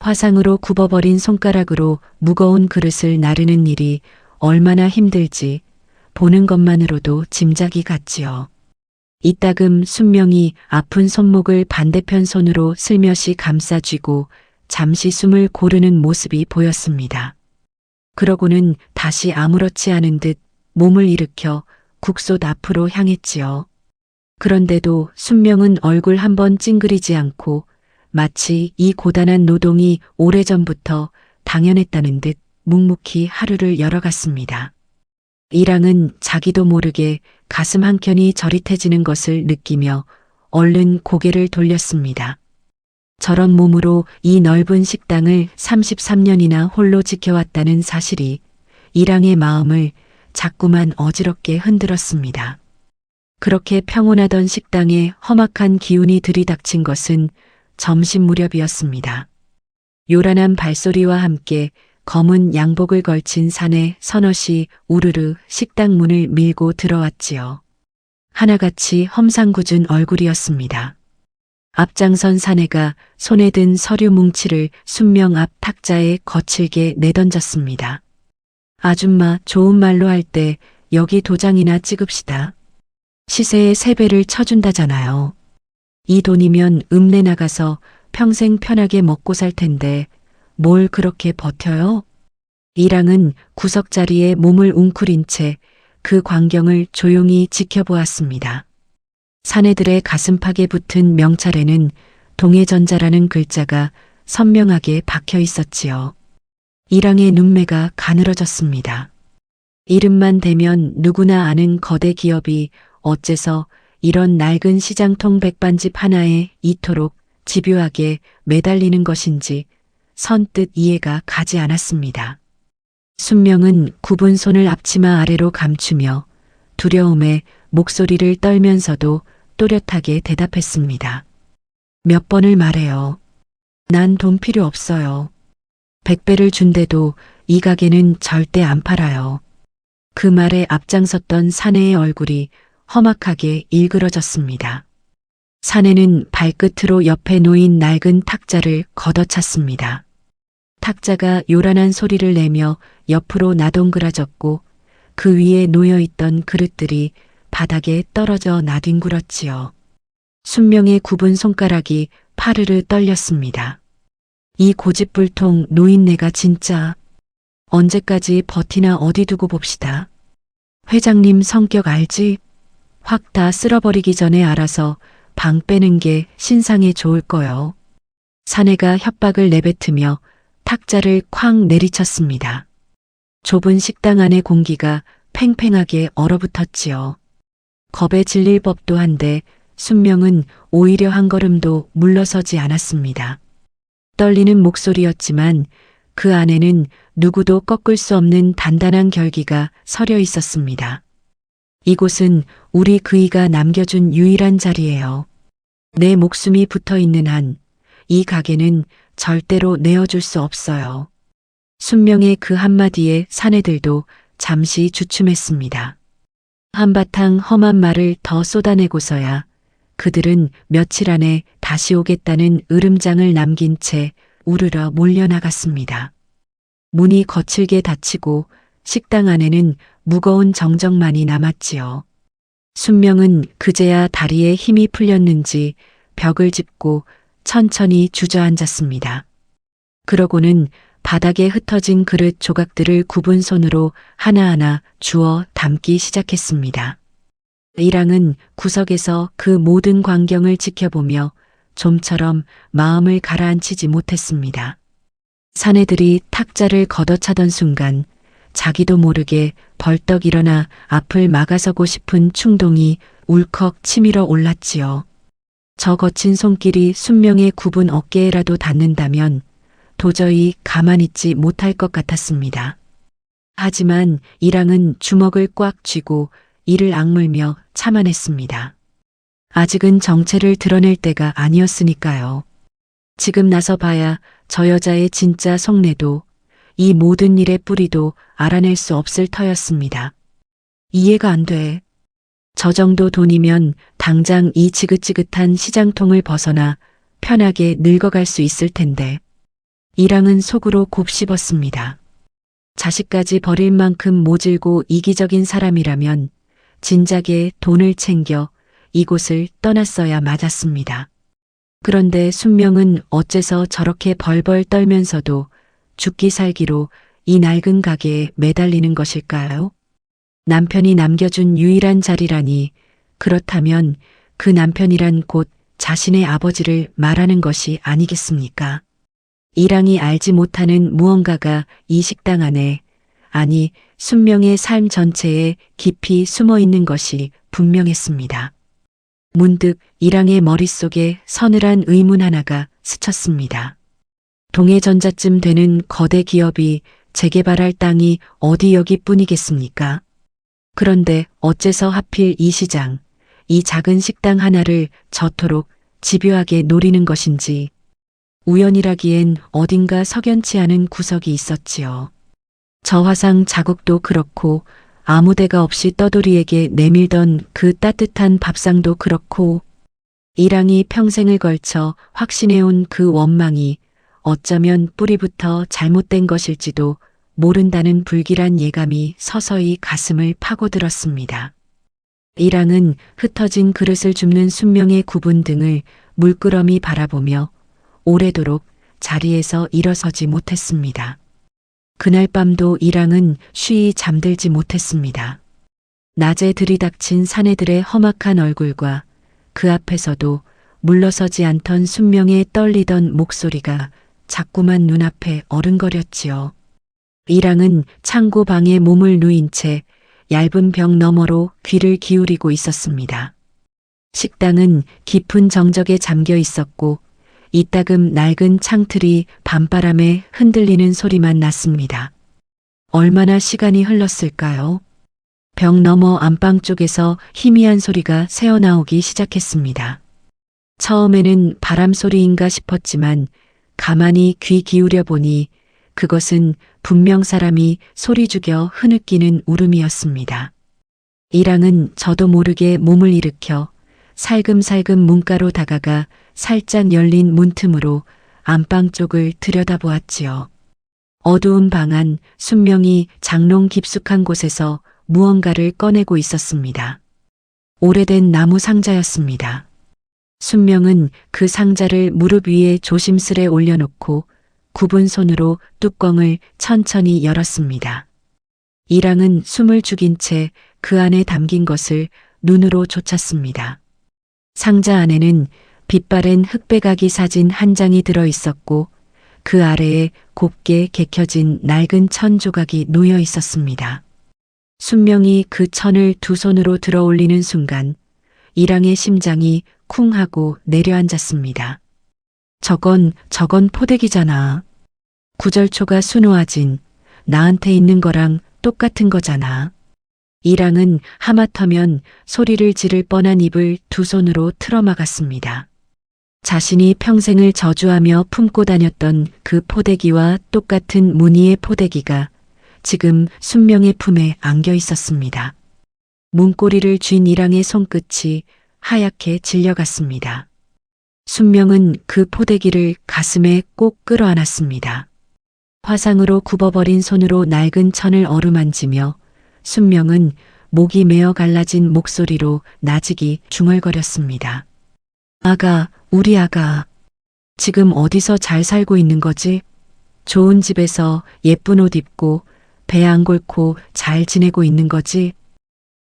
화상으로 굽어버린 손가락으로 무거운 그릇을 나르는 일이 얼마나 힘들지 보는 것만으로도 짐작이 갔지요. 이따금 순명이 아픈 손목을 반대편 손으로 슬며시 감싸쥐고 잠시 숨을 고르는 모습이 보였습니다. 그러고는 다시 아무렇지 않은 듯 몸을 일으켜 국솥 앞으로 향했지요. 그런데도 순명은 얼굴 한번 찡그리지 않고 마치 이 고단한 노동이 오래전부터 당연했다는 듯 묵묵히 하루를 열어갔습니다. 이랑은 자기도 모르게 가슴 한켠이 저릿해지는 것을 느끼며 얼른 고개를 돌렸습니다. 저런 몸으로 이 넓은 식당을 33년이나 홀로 지켜왔다는 사실이 이랑의 마음을 자꾸만 어지럽게 흔들었습니다. 그렇게 평온하던 식당에 험악한 기운이 들이닥친 것은 점심 무렵이었습니다. 요란한 발소리와 함께 검은 양복을 걸친 사내 서너시 우르르 식당 문을 밀고 들어왔지요. 하나같이 험상궂은 얼굴이었습니다. 앞장선 사내가 손에 든 서류 뭉치를 순명 앞 탁자에 거칠게 내던졌습니다. 아줌마, 좋은 말로 할 때 여기 도장이나 찍읍시다. 시세의 3배를 쳐준다잖아요. 이 돈이면 읍내 나가서 평생 편하게 먹고 살 텐데 뭘 그렇게 버텨요? 이랑은 구석자리에 몸을 웅크린 채 그 광경을 조용히 지켜보았습니다. 사내들의 가슴팍에 붙은 명찰에는 동해전자라는 글자가 선명하게 박혀 있었지요. 이랑의 눈매가 가늘어졌습니다. 이름만 대면 누구나 아는 거대 기업이 어째서 이런 낡은 시장통 백반집 하나에 이토록 집요하게 매달리는 것인지 선뜻 이해가 가지 않았습니다. 순명은 굽은 손을 앞치마 아래로 감추며 두려움에 목소리를 떨면서도 또렷하게 대답했습니다. 몇 번을 말해요. 난 돈 필요 없어요. 100배를 준대도 이 가게는 절대 안 팔아요. 그 말에 앞장섰던 사내의 얼굴이 험악하게 일그러졌습니다. 사내는 발끝으로 옆에 놓인 낡은 탁자를 걷어찼습니다. 탁자가 요란한 소리를 내며 옆으로 나동그라졌고 그 위에 놓여있던 그릇들이 바닥에 떨어져 나뒹굴었지요. 순명의 굽은 손가락이 파르르 떨렸습니다. 이 고집불통 노인네가 진짜 언제까지 버티나 어디 두고 봅시다. 회장님 성격 알지? 확 다 쓸어버리기 전에 알아서 방 빼는 게 신상에 좋을 거요. 사내가 협박을 내뱉으며 탁자를 쾅 내리쳤습니다. 좁은 식당 안의 공기가 팽팽하게 얼어붙었지요. 겁에 질릴 법도 한데 순명은 오히려 한 걸음도 물러서지 않았습니다. 떨리는 목소리였지만 그 안에는 누구도 꺾을 수 없는 단단한 결기가 서려 있었습니다. 이곳은 우리 그이가 남겨준 유일한 자리예요. 내 목숨이 붙어 있는 한 이 가게는 절대로 내어줄 수 없어요. 순명의 그 한마디에 사내들도 잠시 주춤했습니다. 한바탕 험한 말을 더 쏟아내고서야 그들은 며칠 안에 다시 오겠다는 으름장을 남긴 채 우르르 몰려나갔습니다. 문이 거칠게 닫히고 식당 안에는 무거운 정적만이 남았지요. 순명은 그제야 다리에 힘이 풀렸는지 벽을 짚고 천천히 주저앉았습니다. 그러고는 바닥에 흩어진 그릇 조각들을 굽은 손으로 하나하나 주워 담기 시작했습니다. 이랑은 구석에서 그 모든 광경을 지켜보며 좀처럼 마음을 가라앉히지 못했습니다. 사내들이 탁자를 걷어차던 순간 자기도 모르게 벌떡 일어나 앞을 막아서고 싶은 충동이 울컥 치밀어 올랐지요. 저 거친 손길이 순명의 굽은 어깨에라도 닿는다면 도저히 가만히 있지 못할 것 같았습니다. 하지만 이랑은 주먹을 꽉 쥐고 이를 악물며 참아냈습니다. 아직은 정체를 드러낼 때가 아니었으니까요. 지금 나서 봐야 저 여자의 진짜 속내도 이 모든 일의 뿌리도 알아낼 수 없을 터였습니다. 이해가 안 돼. 저 정도 돈이면 당장 이 지긋지긋한 시장통을 벗어나 편하게 늙어갈 수 있을 텐데. 이랑은 속으로 곱씹었습니다. 자식까지 버릴 만큼 모질고 이기적인 사람이라면 진작에 돈을 챙겨 이곳을 떠났어야 맞았습니다. 그런데 순명은 어째서 저렇게 벌벌 떨면서도 죽기 살기로 이 낡은 가게에 매달리는 것일까요? 남편이 남겨준 유일한 자리라니, 그렇다면 그 남편이란 곧 자신의 아버지를 말하는 것이 아니겠습니까? 이랑이 알지 못하는 무언가가 이 식당 안에, 아니 순명의 삶 전체에 깊이 숨어 있는 것이 분명했습니다. 문득 이랑의 머릿속에 서늘한 의문 하나가 스쳤습니다. 동해전자쯤 되는 거대 기업이 재개발할 땅이 어디 여기뿐이겠습니까? 그런데 어째서 하필 이 시장, 이 작은 식당 하나를 저토록 집요하게 노리는 것인지, 우연이라기엔 어딘가 석연치 않은 구석이 있었지요. 저 화상 자국도 그렇고 아무 데가 없이 떠돌이에게 내밀던 그 따뜻한 밥상도 그렇고, 이랑이 평생을 걸쳐 확신해온 그 원망이 어쩌면 뿌리부터 잘못된 것일지도 모른다는 불길한 예감이 서서히 가슴을 파고들었습니다. 이랑은 흩어진 그릇을 줍는 순명의 구분 등을 물끄러미 바라보며 오래도록 자리에서 일어서지 못했습니다. 그날 밤도 이랑은 쉬이 잠들지 못했습니다. 낮에 들이닥친 사내들의 험악한 얼굴과 그 앞에서도 물러서지 않던 순명의 떨리던 목소리가 자꾸만 눈앞에 어른거렸지요. 이랑은 창고 방에 몸을 누인 채 얇은 벽 너머로 귀를 기울이고 있었습니다. 식당은 깊은 정적에 잠겨 있었고 이따금 낡은 창틀이 밤바람에 흔들리는 소리만 났습니다. 얼마나 시간이 흘렀을까요? 벽 너머 안방 쪽에서 희미한 소리가 새어나오기 시작했습니다. 처음에는 바람 소리인가 싶었지만 가만히 귀 기울여 보니 그것은 분명 사람이 소리 죽여 흐느끼는 울음이었습니다. 이랑은 저도 모르게 몸을 일으켜 살금살금 문가로 다가가 살짝 열린 문틈으로 안방 쪽을 들여다보았지요. 어두운 방 안 순명이 장롱 깊숙한 곳에서 무언가를 꺼내고 있었습니다. 오래된 나무 상자였습니다. 순명은 그 상자를 무릎 위에 조심스레 올려놓고 굽은 손으로 뚜껑을 천천히 열었습니다. 이랑은 숨을 죽인 채 그 안에 담긴 것을 눈으로 쫓았습니다. 상자 안에는 빛바랜 흑백아기 사진 한 장이 들어 있었고 그 아래에 곱게 개켜진 낡은 천 조각이 놓여 있었습니다. 순명이 그 천을 두 손으로 들어 올리는 순간 이랑의 심장이 쿵 하고 내려앉았습니다. 저건 포대기잖아. 구절초가 수놓아진 나한테 있는 거랑 똑같은 거잖아. 이랑은 하마터면 소리를 지를 뻔한 입을 두 손으로 틀어막았습니다. 자신이 평생을 저주하며 품고 다녔던 그 포대기와 똑같은 무늬의 포대기가 지금 순명의 품에 안겨 있었습니다. 문고리를 쥔 이랑의 손끝이 하얗게 질려갔습니다. 순명은 그 포대기를 가슴에 꼭 끌어안았습니다. 화상으로 굽어버린 손으로 낡은 천을 어루만지며 순명은 목이 메어 갈라진 목소리로 나직이 중얼거렸습니다. 아가, 우리 아가. 지금 어디서 잘 살고 있는 거지? 좋은 집에서 예쁜 옷 입고 배 안 골고 잘 지내고 있는 거지?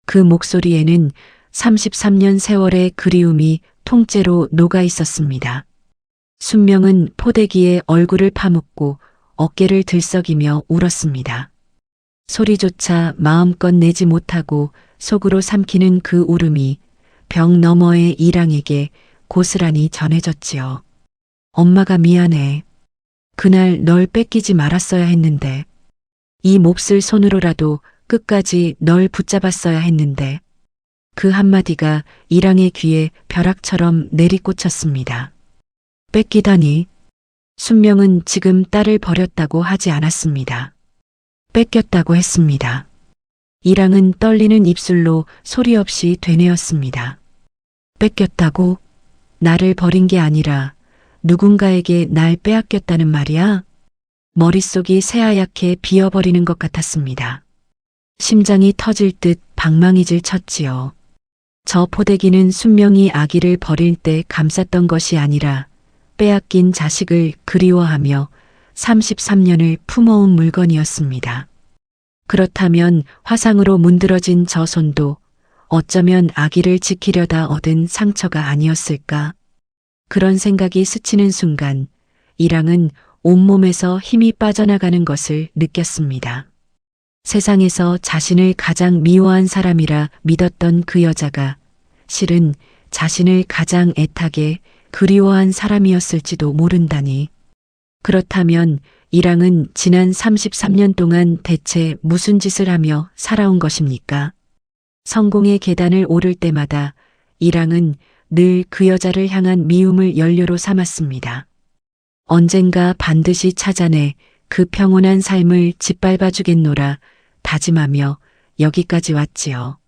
그 목소리에는 33년 세월의 그리움이 통째로 녹아 있었습니다. 순명은 포대기에 얼굴을 파묻고 어깨를 들썩이며 울었습니다. 소리조차 마음껏 내지 못하고 속으로 삼키는 그 울음이 벽 너머의 이랑에게 고스란히 전해졌지요. 엄마가 미안해. 그날 널 뺏기지 말았어야 했는데. 이 몹쓸 손으로라도 끝까지 널 붙잡았어야 했는데. 그 한마디가 이랑의 귀에 벼락처럼 내리꽂혔습니다. 뺏기다니. 순명은 지금 딸을 버렸다고 하지 않았습니다. 뺏겼다고 했습니다. 이랑은 떨리는 입술로 소리 없이 되뇌었습니다. 뺏겼다고? 나를 버린 게 아니라 누군가에게 날 빼앗겼다는 말이야? 머릿속이 새하얗게 비어버리는 것 같았습니다. 심장이 터질 듯 방망이질 쳤지요. 저 포대기는 순명히 아기를 버릴 때 감쌌던 것이 아니라 빼앗긴 자식을 그리워하며 33년을 품어온 물건이었습니다. 그렇다면 화상으로 문드러진 저 손도 어쩌면 아기를 지키려다 얻은 상처가 아니었을까? 그런 생각이 스치는 순간 이랑은 온몸에서 힘이 빠져나가는 것을 느꼈습니다. 세상에서 자신을 가장 미워한 사람이라 믿었던 그 여자가 실은 자신을 가장 애타게 그리워한 사람이었을지도 모른다니. 그렇다면 이랑은 지난 33년 동안 대체 무슨 짓을 하며 살아온 것입니까? 성공의 계단을 오를 때마다 이랑은 늘 그 여자를 향한 미움을 연료로 삼았습니다. 언젠가 반드시 찾아내 그 평온한 삶을 짓밟아 주겠노라 다짐하며 여기까지 왔지요.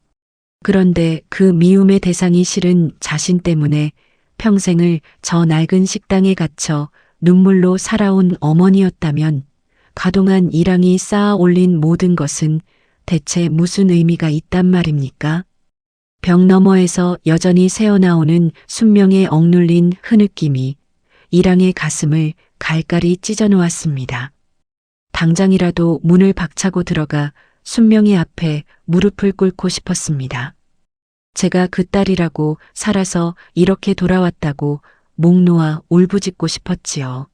그런데 그 미움의 대상이 실은 자신 때문에 평생을 저 낡은 식당에 갇혀 눈물로 살아온 어머니였다면 그동안 이랑이 쌓아 올린 모든 것은 대체 무슨 의미가 있단 말입니까? 벽 너머에서 여전히 새어나오는 순명에 억눌린 흐느낌이 이랑의 가슴을 갈갈이 찢어 놓았습니다. 당장이라도 문을 박차고 들어가 순명의 앞에 무릎을 꿇고 싶었습니다. 제가 그 딸이라고 살아서 이렇게 돌아왔다고 목 놓아 울부짖고 싶었지요.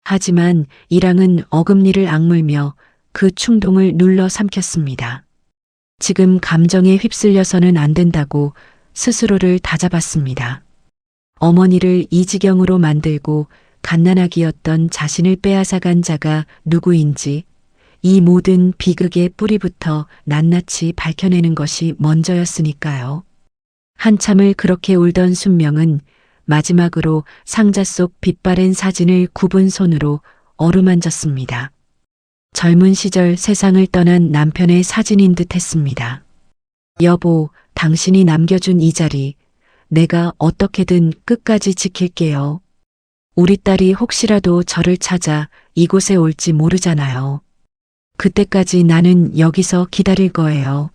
하지만 이랑은 어금니를 악물며 그 충동을 눌러 삼켰습니다. 지금 감정에 휩쓸려서는 안 된다고 스스로를 다잡았습니다. 어머니를 이 지경으로 만들고 갓난아기였던 자신을 빼앗아간 자가 누구인지 이 모든 비극의 뿌리부터 낱낱이 밝혀내는 것이 먼저였으니까요. 한참을 그렇게 울던 순명은 마지막으로 상자 속 빛바랜 사진을 굽은 손으로 어루만졌습니다. 젊은 시절 세상을 떠난 남편의 사진인 듯 했습니다. 여보, 당신이 남겨준 이 자리, 내가 어떻게든 끝까지 지킬게요. 우리 딸이 혹시라도 저를 찾아 이곳에 올지 모르잖아요. 그때까지 나는 여기서 기다릴 거예요.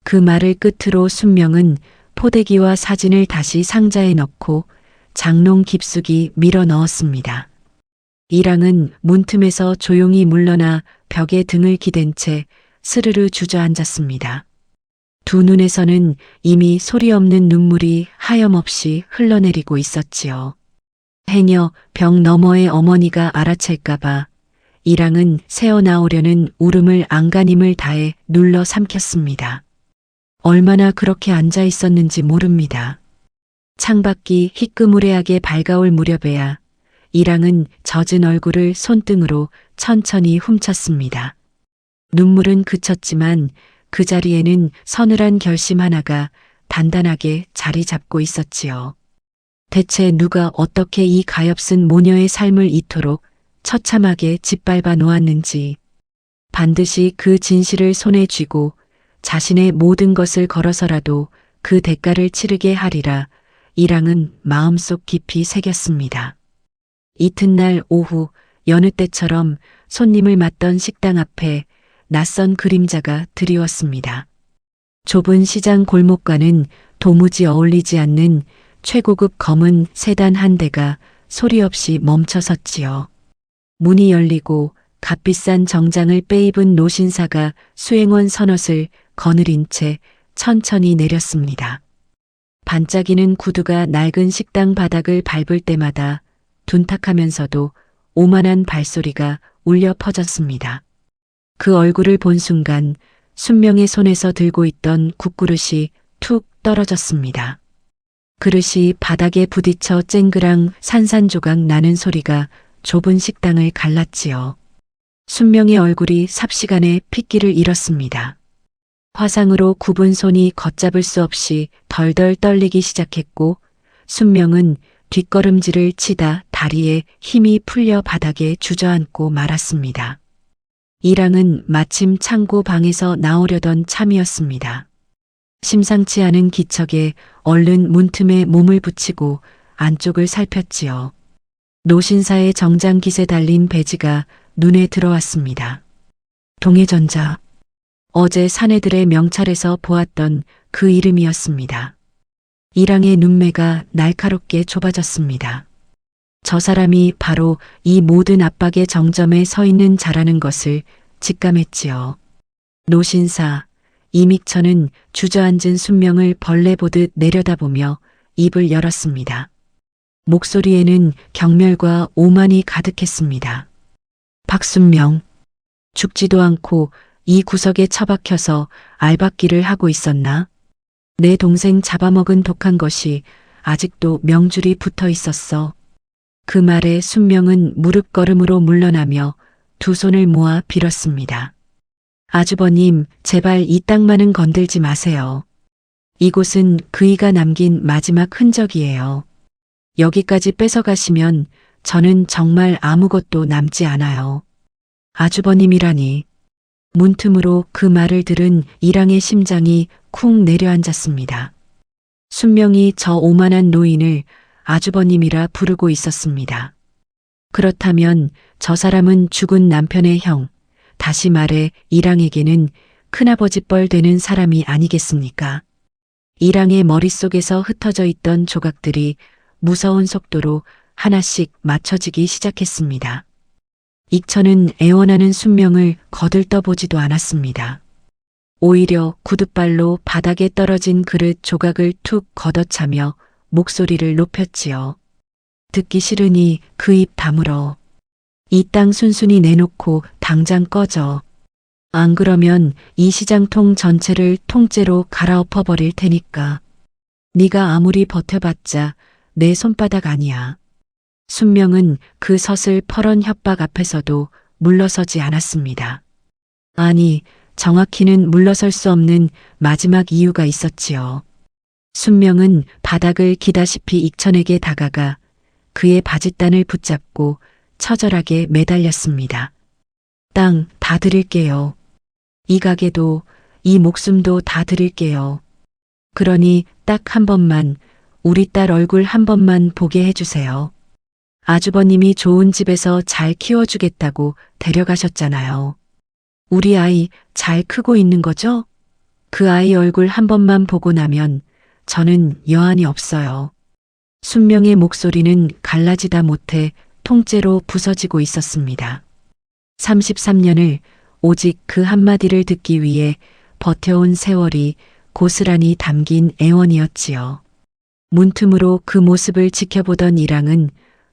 그 말을 끝으로 순명은 포대기와 사진을 다시 상자에 넣고 장롱 깊숙이 밀어 넣었습니다. 이랑은 문틈에서 조용히 물러나 벽에 등을 기댄 채 스르르 주저앉았습니다. 두 눈에서는 이미 소리 없는 눈물이 하염없이 흘러내리고 있었지요. 해녀 벽 너머의 어머니가 알아챌까봐 이랑은 새어나오려는 울음을 안간힘을 다해 눌러 삼켰습니다. 얼마나 그렇게 앉아 있었는지 모릅니다. 창밖이 희끄무레하게 밝아올 무렵에야 이랑은 젖은 얼굴을 손등으로 천천히 훔쳤습니다. 눈물은 그쳤지만 그 자리에는 서늘한 결심 하나가 단단하게 자리 잡고 있었지요. 대체 누가 어떻게 이 가엾은 모녀의 삶을 이토록 처참하게 짓밟아 놓았는지 반드시 그 진실을 손에 쥐고 자신의 모든 것을 걸어서라도 그 대가를 치르게 하리라 이랑은 마음속 깊이 새겼습니다. 이튿날 오후 여느 때처럼 손님을 맞던 식당 앞에 낯선 그림자가 드리웠습니다. 좁은 시장 골목과는 도무지 어울리지 않는 최고급 검은 세단 한 대가 소리 없이 멈춰 섰지요. 문이 열리고 값비싼 정장을 빼입은 노신사가 수행원 서넛을 거느린 채 천천히 내렸습니다. 반짝이는 구두가 낡은 식당 바닥을 밟을 때마다 둔탁하면서도 오만한 발소리가 울려 퍼졌습니다. 그 얼굴을 본 순간 순명의 손에서 들고 있던 국그릇이 툭 떨어졌습니다. 그릇이 바닥에 부딪혀 쨍그랑 산산조각 나는 소리가 좁은 식당을 갈랐지요. 순명의 얼굴이 삽시간에 핏기를 잃었습니다. 화상으로 굽은 손이 걷잡을 수 없이 덜덜 떨리기 시작했고 순명은 뒷걸음질을 치다 다리에 힘이 풀려 바닥에 주저앉고 말았습니다. 이랑은 마침 창고 방에서 나오려던 참이었습니다. 심상치 않은 기척에 얼른 문틈에 몸을 붙이고 안쪽을 살폈지요. 노신사의 정장 깃에 달린 배지가 눈에 들어왔습니다. 동해전자. 어제 사내들의 명찰에서 보았던 그 이름이었습니다. 이랑의 눈매가 날카롭게 좁아졌습니다. 저 사람이 바로 이 모든 압박의 정점에 서 있는 자라는 것을 직감했지요. 노신사, 이믹천은 주저앉은 순명을 벌레 보듯 내려다보며 입을 열었습니다. 목소리에는 경멸과 오만이 가득했습니다. 박순명, 죽지도 않고 이 구석에 처박혀서 알박기를 하고 있었나? 내 동생 잡아먹은 독한 것이 아직도 명줄이 붙어 있었어. 그 말에 순명은 무릎걸음으로 물러나며 두 손을 모아 빌었습니다. 아주버님, 제발 이 땅만은 건들지 마세요. 이곳은 그이가 남긴 마지막 흔적이에요. 여기까지 뺏어가시면 저는 정말 아무것도 남지 않아요. 아주버님이라니. 문틈으로 그 말을 들은 이랑의 심장이 쿵 내려앉았습니다. 순명이 저 오만한 노인을 아주버님이라 부르고 있었습니다. 그렇다면 저 사람은 죽은 남편의 형, 다시 말해 이랑에게는 큰아버지 뻘 되는 사람이 아니겠습니까? 이랑의 머릿속에서 흩어져 있던 조각들이 무서운 속도로 하나씩 맞춰지기 시작했습니다. 익천은 애원하는 순명을 거들떠보지도 않았습니다. 오히려 구둣발로 바닥에 떨어진 그릇 조각을 툭 걷어차며 목소리를 높였지요. 듣기 싫으니 그 입 다물어. 이 땅 순순히 내놓고 당장 꺼져. 안 그러면 이 시장통 전체를 통째로 갈아엎어 버릴 테니까. 네가 아무리 버텨봤자 내 손바닥 아니야. 순명은 그 서슬 퍼런 협박 앞에서도 물러서지 않았습니다. 아니, 정확히는 물러설 수 없는 마지막 이유가 있었지요. 순명은 바닥을 기다시피 익천에게 다가가 그의 바짓단을 붙잡고 처절하게 매달렸습니다. 땅 다 드릴게요. 이 가게도 이 목숨도 다 드릴게요. 그러니 딱 한 번만 우리 딸 얼굴 한 번만 보게 해주세요. 아주버님이 좋은 집에서 잘 키워주겠다고 데려가셨잖아요. 우리 아이 잘 크고 있는 거죠? 그 아이 얼굴 한 번만 보고 나면 저는 여한이 없어요. 순명의 목소리는 갈라지다 못해 통째로 부서지고 있었습니다. 33년을 오직 그 한마디를 듣기 위해 버텨온 세월이 고스란히 담긴 애원이었지요. 문틈으로 그 모습을 지켜보던 이랑은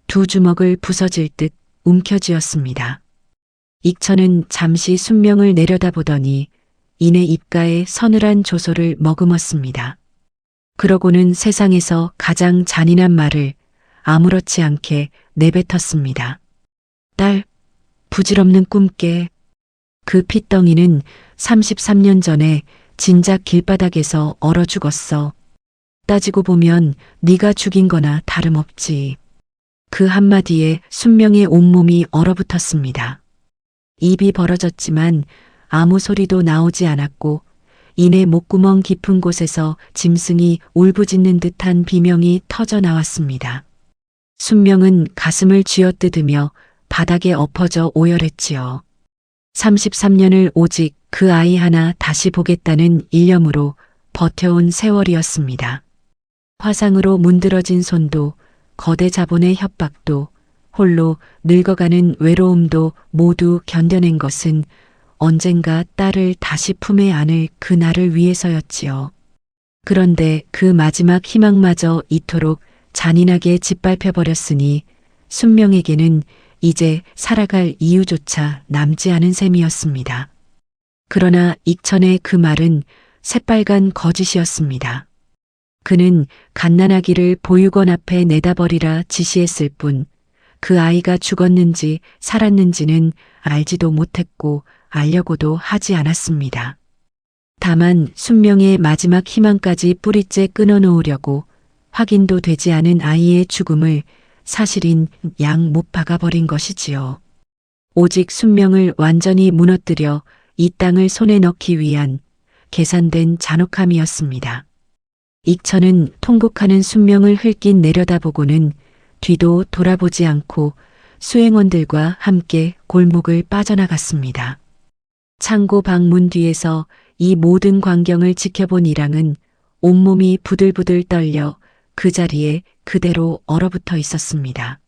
두 주먹을 부서질 듯 움켜쥐었습니다. 익천은 잠시 순명을 내려다보더니 이내 입가에 서늘한 조소를 머금었습니다. 그러고는 세상에서 가장 잔인한 말을 아무렇지 않게 내뱉었습니다. 딸, 부질없는 꿈깨. 그 핏덩이는 33년 전에 진작 길바닥에서 얼어 죽었어. 따지고 보면 네가 죽인 거나 다름없지. 그 한마디에 순명의 온몸이 얼어붙었습니다. 입이 벌어졌지만 아무 소리도 나오지 않았고 이내 목구멍 깊은 곳에서 짐승이 울부짖는 듯한 비명이 터져 나왔습니다. 순명은 가슴을 쥐어뜯으며 바닥에 엎어져 오열했지요. 33년을 오직 그 아이 하나 다시 보겠다는 일념으로 버텨온 세월이었습니다. 화상으로 문드러진 손도 거대 자본의 협박도 홀로 늙어가는 외로움도 모두 견뎌낸 것은 언젠가 딸을 다시 품에 안을 그날을 위해서였지요. 그런데 그 마지막 희망마저 이토록 잔인하게 짓밟혀버렸으니 순명에게는 이제 살아갈 이유조차 남지 않은 셈이었습니다. 그러나 익천의 그 말은 새빨간 거짓이었습니다. 그는 갓난아기를 보육원 앞에 내다버리라 지시했을 뿐 그 아이가 죽었는지 살았는지는 알지도 못했고 알려고도 하지 않았습니다. 다만 순명의 마지막 희망까지 뿌리째 끊어놓으려고 확인도 되지 않은 아이의 죽음을 사실인 양 못 박아버린 것이지요. 오직 순명을 완전히 무너뜨려 이 땅을 손에 넣기 위한 계산된 잔혹함이었습니다. 익천은 통곡하는 순명을 흘긴 내려다보고는 뒤도 돌아보지 않고 수행원들과 함께 골목을 빠져나갔습니다. 창고 방문 뒤에서 이 모든 광경을 지켜본 이랑은 온몸이 부들부들 떨려 그 자리에 그대로 얼어붙어 있었습니다.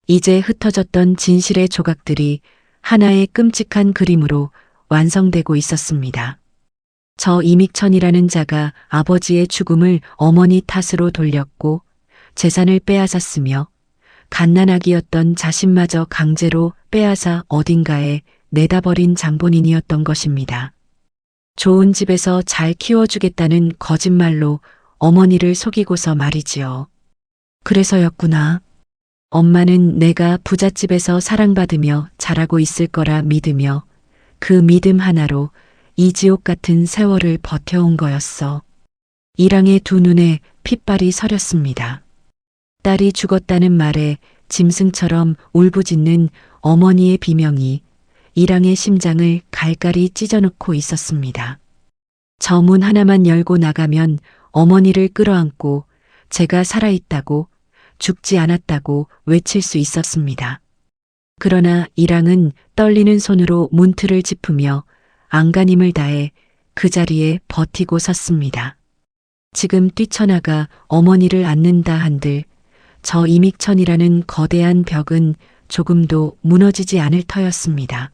이제 흩어졌던 진실의 조각들이 하나의 끔찍한 그림으로 완성되고 있었습니다. 저 이믹천이라는 자가 아버지의 죽음을 어머니 탓으로 돌렸고 재산을 빼앗았으며 갓난아기였던 자신마저 강제로 빼앗아 어딘가에 내다버린 장본인이었던 것입니다. 좋은 집에서 잘 키워주겠다는 거짓말로 어머니를 속이고서 말이지요. 그래서였구나. 엄마는 내가 부잣집에서 사랑받으며 자라고 있을 거라 믿으며 그 믿음 하나로 이 지옥 같은 세월을 버텨온 거였어. 이랑의 두 눈에 핏발이 서렸습니다. 딸이 죽었다는 말에 짐승처럼 울부짖는 어머니의 비명이 이랑의 심장을 갈갈이 찢어놓고 있었습니다. 저 문 하나만 열고 나가면 어머니를 끌어안고 제가 살아있다고 죽지 않았다고 외칠 수 있었습니다. 그러나 이랑은 떨리는 손으로 문틀을 짚으며 안간힘을 다해 그 자리에 버티고 섰습니다. 지금 뛰쳐나가 어머니를 안는다 한들 저 이믹천이라는 거대한 벽은 조금도 무너지지 않을 터였습니다.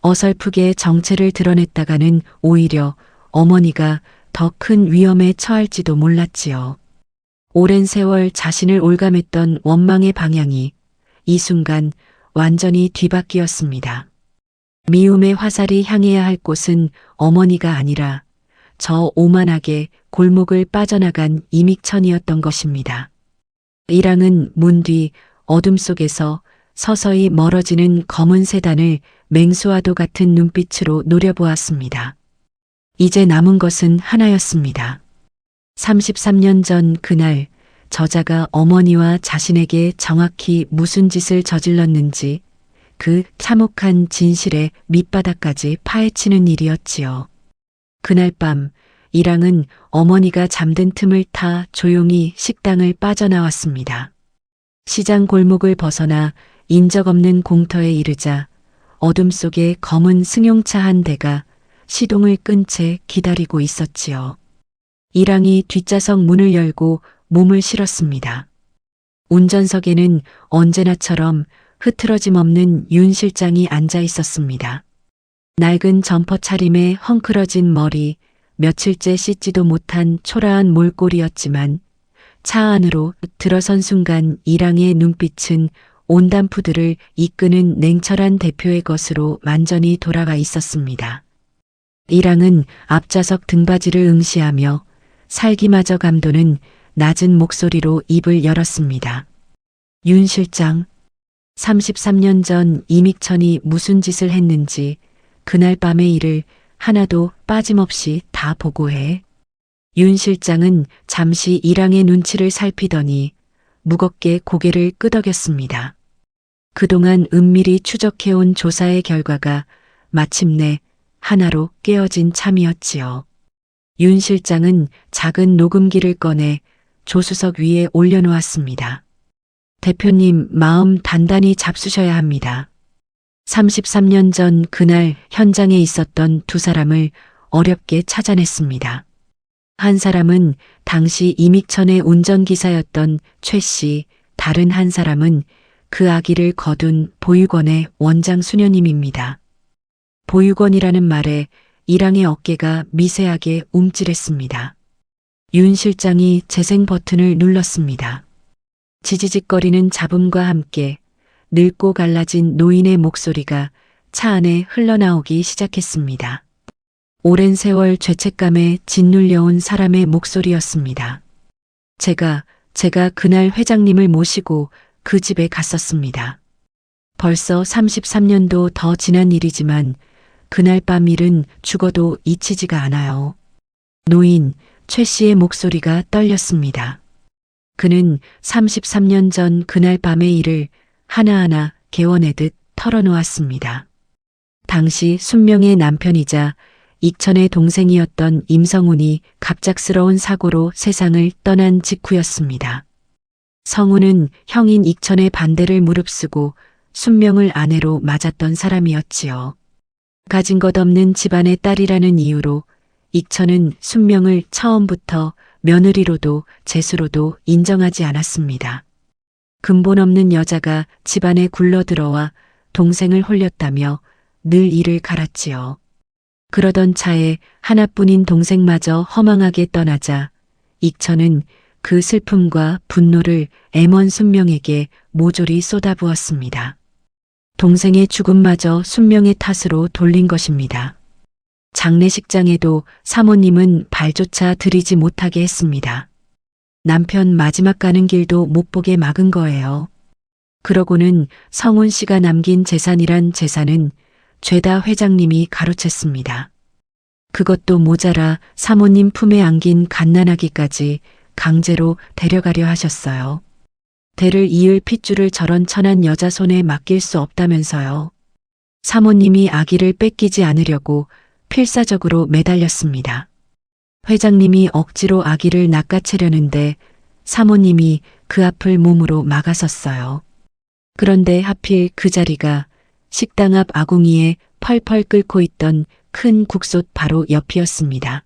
어설프게 정체를 드러냈다가는 오히려 어머니가 더 큰 위험에 처할지도 몰랐지요. 오랜 세월 자신을 올감했던 원망의 방향이 이 순간 완전히 뒤바뀌었습니다. 미움의 화살이 향해야 할 곳은 어머니가 아니라 저 오만하게 골목을 빠져나간 이믹천이었던 것입니다. 이랑은 문 뒤 어둠 속에서 서서히 멀어지는 검은 세단을 맹수와도 같은 눈빛으로 노려보았습니다. 이제 남은 것은 하나였습니다. 33년 전 그날 저자가 어머니와 자신에게 정확히 무슨 짓을 저질렀는지 그 참혹한 진실의 밑바닥까지 파헤치는 일이었지요. 그날 밤 이랑은 어머니가 잠든 틈을 타 조용히 식당을 빠져나왔습니다. 시장 골목을 벗어나 인적 없는 공터에 이르자 어둠 속에 검은 승용차 한 대가 시동을 끈 채 기다리고 있었지요. 이랑이 뒷좌석 문을 열고 몸을 실었습니다. 운전석에는 언제나처럼 흐트러짐 없는 윤 실장이 앉아 있었습니다. 낡은 점퍼 차림에 헝클어진 머리, 며칠째 씻지도 못한 초라한 몰골이었지만 차 안으로 들어선 순간 이랑의 눈빛은 온단푸들을 이끄는 냉철한 대표의 것으로 완전히 돌아가 있었습니다. 이랑은 앞좌석 등받이를 응시하며 살기마저 감도는 낮은 목소리로 입을 열었습니다. 윤 실장, 33년 전 이믹천이 무슨 짓을 했는지 그날 밤의 일을 하나도 빠짐없이 다 보고해. 윤 실장은 잠시 이랑의 눈치를 살피더니 무겁게 고개를 끄덕였습니다. 그동안 은밀히 추적해온 조사의 결과가 마침내 하나로 깨어진 참이었지요. 윤 실장은 작은 녹음기를 꺼내 조수석 위에 올려놓았습니다. 대표님 마음 단단히 잡수셔야 합니다. 33년 전 그날 현장에 있었던 두 사람을 어렵게 찾아냈습니다. 한 사람은 당시 이믹천의 운전기사였던 최 씨, 다른 한 사람은 그 아기를 거둔 보육원의 원장 수녀님입니다. 보육원이라는 말에 이랑의 어깨가 미세하게 움찔했습니다. 윤 실장이 재생 버튼을 눌렀습니다. 지지직거리는 잡음과 함께 늙고 갈라진 노인의 목소리가 차 안에 흘러나오기 시작했습니다. 오랜 세월 죄책감에 짓눌려온 사람의 목소리였습니다. 제가 그날 회장님을 모시고 그 집에 갔었습니다. 벌써 33년도 더 지난 일이지만 그날 밤 일은 죽어도 잊히지가 않아요. 노인 최 씨의 목소리가 떨렸습니다. 그는 33년 전 그날 밤의 일을 하나하나 개워내듯 털어놓았습니다. 당시 순명의 남편이자 익천의 동생이었던 임성훈이 갑작스러운 사고로 세상을 떠난 직후였습니다. 성훈은 형인 익천의 반대를 무릅쓰고 순명을 아내로 맞았던 사람이었지요. 가진 것 없는 집안의 딸이라는 이유로 익천은 순명을 처음부터 며느리로도 제수로도 인정하지 않았습니다. 근본 없는 여자가 집안에 굴러들어와 동생을 홀렸다며 늘 이를 갈았지요. 그러던 차에 하나뿐인 동생마저 허망하게 떠나자 익천은 그 슬픔과 분노를 애먼 순명에게 모조리 쏟아부었습니다. 동생의 죽음마저 순명의 탓으로 돌린 것입니다. 장례식장에도 사모님은 발조차 들이지 못하게 했습니다. 남편 마지막 가는 길도 못 보게 막은 거예요. 그러고는 성훈 씨가 남긴 재산이란 재산은 죄다 회장님이 가로챘습니다. 그것도 모자라 사모님 품에 안긴 갓난아기까지 강제로 데려가려 하셨어요. 대를 이을 핏줄을 저런 천한 여자 손에 맡길 수 없다면서요. 사모님이 아기를 뺏기지 않으려고 필사적으로 매달렸습니다. 회장님이 억지로 아기를 낚아채려는데 사모님이 그 앞을 몸으로 막아섰어요. 그런데 하필 그 자리가 식당 앞 아궁이에 펄펄 끓고 있던 큰 국솥 바로 옆이었습니다.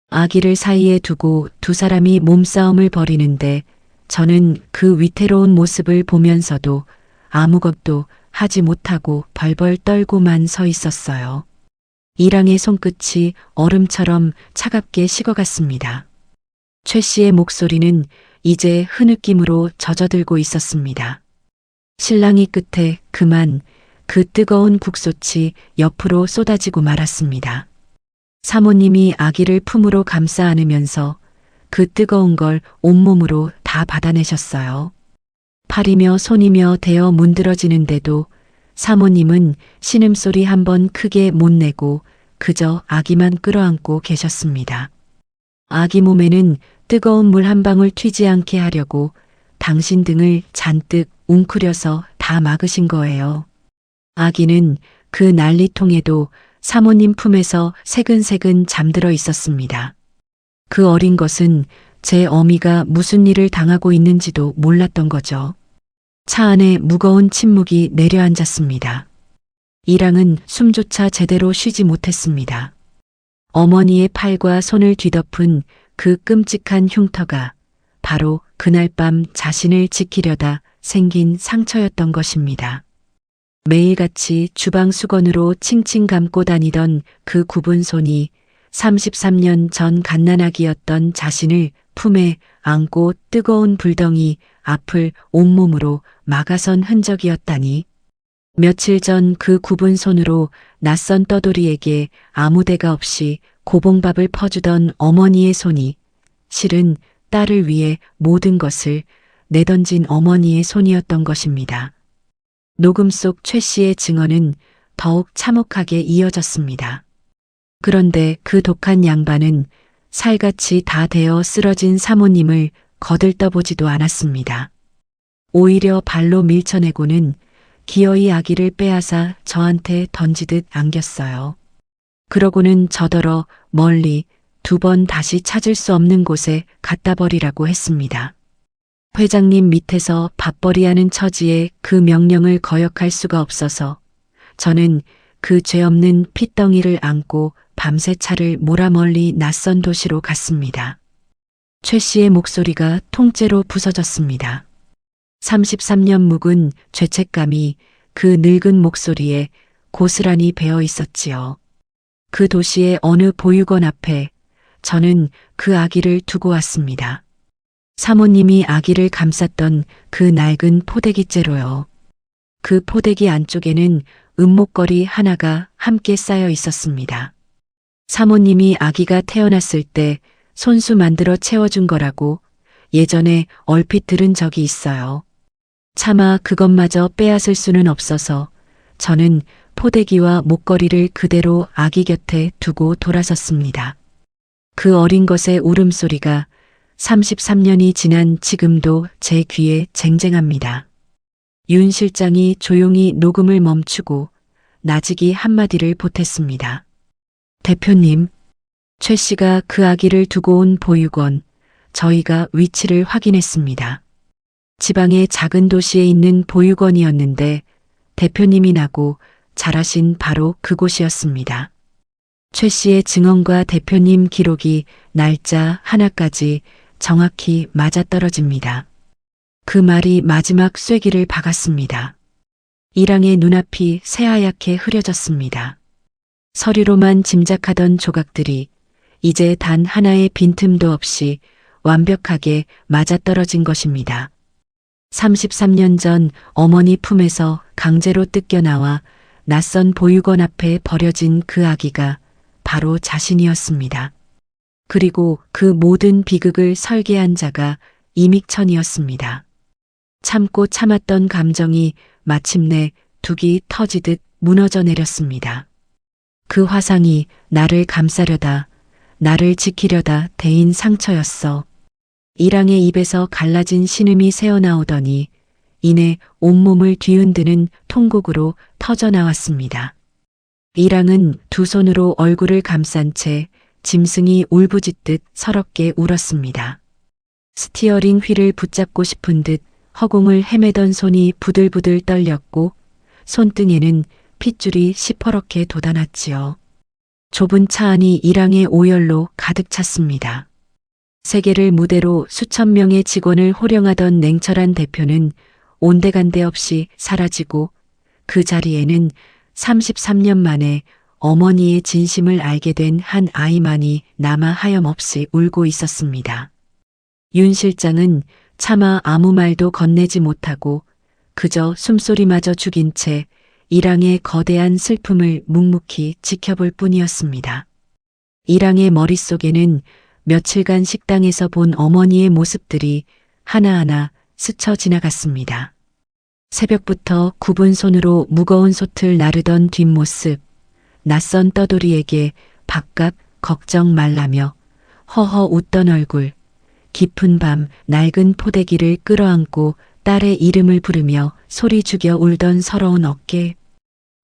아기를 사이에 두고 두 사람이 몸싸움을 벌이는데 저는 그 위태로운 모습을 보면서도 아무것도 하지 못하고 벌벌 떨고만 서 있었어요. 이랑의 손끝이 얼음처럼 차갑게 식어갔습니다. 최 씨의 목소리는 이제 흐느낌으로 젖어들고 있었습니다. 신랑이 끝에 그만 그 뜨거운 국솥이 옆으로 쏟아지고 말았습니다. 사모님이 아기를 품으로 감싸 안으면서 그 뜨거운 걸 온몸으로 다 받아내셨어요. 팔이며 손이며 대어 문드러지는데도 사모님은 신음소리 한 번 크게 못 내고 그저 아기만 끌어안고 계셨습니다. 아기 몸에는 뜨거운 물 한 방울 튀지 않게 하려고 당신 등을 잔뜩 웅크려서 다 막으신 거예요. 아기는 그 난리통에도 사모님 품에서 새근새근 잠들어 있었습니다. 그 어린 것은 제 어미가 무슨 일을 당하고 있는지도 몰랐던 거죠. 차 안에 무거운 침묵이 내려앉았습니다. 이랑은 숨조차 제대로 쉬지 못했습니다. 어머니의 팔과 손을 뒤덮은 그 끔찍한 흉터가 바로 그날 밤 자신을 지키려다 생긴 상처였던 것입니다. 매일같이 주방 수건으로 칭칭 감고 다니던 그 굽은 손이 33년 전 갓난아기였던 자신을 품에 안고 뜨거운 불덩이 앞을 온몸으로 막아선 흔적이었다니. 며칠 전 그 굽은 손으로 낯선 떠돌이에게 아무 데가 없이 고봉밥을 퍼주던 어머니의 손이 실은 딸을 위해 모든 것을 내던진 어머니의 손이었던 것입니다. 녹음 속 최 씨의 증언은 더욱 참혹하게 이어졌습니다. 그런데 그 독한 양반은 살같이 다 데어 쓰러진 사모님을 거들떠보지도 않았습니다. 오히려 발로 밀쳐내고는 기어이 아기를 빼앗아 저한테 던지듯 안겼어요. 그러고는 저더러 멀리 두 번 다시 찾을 수 없는 곳에 갖다 버리라고 했습니다. 회장님 밑에서 밥벌이하는 처지에 그 명령을 거역할 수가 없어서 저는 그 죄 없는 핏덩이를 안고 밤새 차를 몰아 멀리 낯선 도시로 갔습니다. 최 씨의 목소리가 통째로 부서졌습니다. 33년 묵은 죄책감이 그 늙은 목소리에 고스란히 배어 있었지요. 그 도시의 어느 보육원 앞에 저는 그 아기를 두고 왔습니다. 사모님이 아기를 감쌌던 그 낡은 포대기째로요. 그 포대기 안쪽에는 은목걸이 하나가 함께 쌓여 있었습니다. 사모님이 아기가 태어났을 때 손수 만들어 채워준 거라고 예전에 얼핏 들은 적이 있어요. 차마 그것마저 빼앗을 수는 없어서 저는 포대기와 목걸이를 그대로 아기 곁에 두고 돌아섰습니다. 그 어린 것의 울음소리가 33년이 지난 지금도 제 귀에 쟁쟁합니다. 윤 실장이 조용히 녹음을 멈추고 나직이 한마디를 보탰습니다. 대표님, 최 씨가 그 아기를 두고 온 보육원, 저희가 위치를 확인했습니다. 지방의 작은 도시에 있는 보육원이었는데 대표님이 나고 자라신 바로 그곳이었습니다. 최 씨의 증언과 대표님 기록이 날짜 하나까지 정확히 맞아떨어집니다. 그 말이 마지막 쐐기를 박았습니다. 이랑의 눈앞이 새하얗게 흐려졌습니다. 서류로만 짐작하던 조각들이 이제 단 하나의 빈틈도 없이 완벽하게 맞아떨어진 것입니다. 33년 전 어머니 품에서 강제로 뜯겨나와 낯선 보육원 앞에 버려진 그 아기가 바로 자신이었습니다. 그리고 그 모든 비극을 설계한 자가 이믹천이었습니다. 참고 참았던 감정이 마침내 둑이 터지듯 무너져 내렸습니다. 그 화상이 나를 감싸려다, 나를 지키려다 대인 상처였어. 이랑의 입에서 갈라진 신음이 새어나오더니 이내 온몸을 뒤흔드는 통곡으로 터져나왔습니다. 이랑은 두 손으로 얼굴을 감싼 채 짐승이 울부짖듯 서럽게 울었습니다. 스티어링 휠을 붙잡고 싶은 듯 허공을 헤매던 손이 부들부들 떨렸고 손등에는 핏줄이 시퍼렇게 돋아났지요. 좁은 차 안이 이랑의 오열로 가득 찼습니다. 세계를 무대로 수천 명의 직원을 호령하던 냉철한 대표는 온데간데 없이 사라지고 그 자리에는 33년 만에 어머니의 진심을 알게 된 한 아이만이 남아 하염없이 울고 있었습니다. 윤 실장은 차마 아무 말도 건네지 못하고 그저 숨소리마저 죽인 채 이랑의 거대한 슬픔을 묵묵히 지켜볼 뿐이었습니다. 이랑의 머릿속에는 며칠간 식당에서 본 어머니의 모습들이 하나하나 스쳐 지나갔습니다. 새벽부터 굽은 손으로 무거운 솥을 나르던 뒷모습, 낯선 떠돌이에게 밥값 걱정 말라며 허허 웃던 얼굴, 깊은 밤 낡은 포대기를 끌어안고 딸의 이름을 부르며 소리 죽여 울던 서러운 어깨.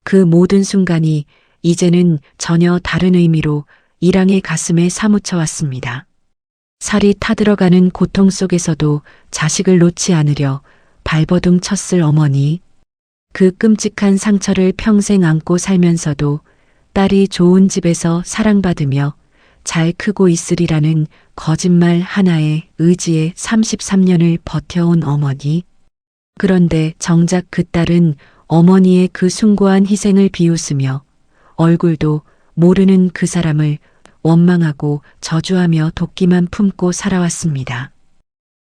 그 모든 순간이 이제는 전혀 다른 의미로 이랑의 가슴에 사무쳐 왔습니다. 살이 타들어가는 고통 속에서도 자식을 놓지 않으려 발버둥 쳤을 어머니. 그 끔찍한 상처를 평생 안고 살면서도 딸이 좋은 집에서 사랑받으며 잘 크고 있으리라는 거짓말 하나의 의지에 33년을 버텨온 어머니. 그런데 정작 그 딸은 어머니의 그 숭고한 희생을 비웃으며 얼굴도 모르는 그 사람을 원망하고 저주하며 도끼만 품고 살아왔습니다.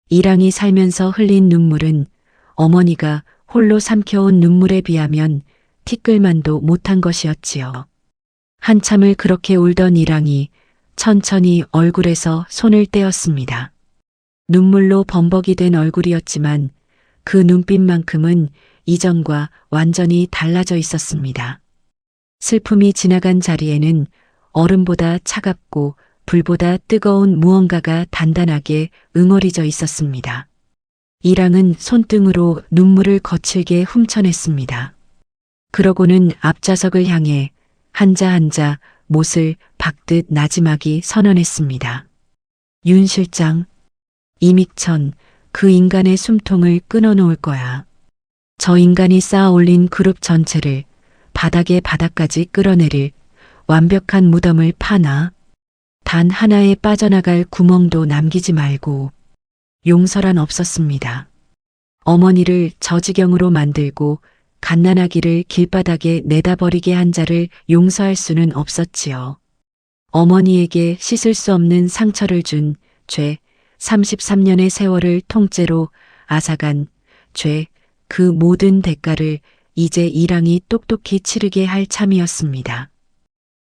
이랑이 살면서 흘린 눈물은 어머니가 홀로 삼켜온 눈물에 비하면 티끌만도 못한 것이었지요. 한참을 그렇게 울던 이랑이 천천히 얼굴에서 손을 떼었습니다. 눈물로 범벅이 된 얼굴이었지만 그 눈빛만큼은 이전과 완전히 달라져 있었습니다. 슬픔이 지나간 자리에는 얼음보다 차갑고 불보다 뜨거운 무언가가 단단하게 응어리져 있었습니다. 이랑은 손등으로 눈물을 거칠게 훔쳐냈습니다. 그러고는 앞좌석을 향해 한자 한자 못을 박듯 나지막이 선언했습니다. 윤 실장, 이믹천, 그 인간의 숨통을 끊어놓을 거야. 저 인간이 쌓아 올린 그룹 전체를 바닥에 바닥까지 끌어내릴 완벽한 무덤을 파나 단 하나의 빠져나갈 구멍도 남기지 말고. 용서란 없었습니다. 어머니를 저 지경으로 만들고 갓난아기를 길바닥에 내다버리게 한 자를 용서할 수는 없었지요. 어머니에게 씻을 수 없는 상처를 준 죄, 33년의 세월을 통째로 앗아간 죄, 그 모든 대가를 이제 이랑이 똑똑히 치르게 할 참이었습니다.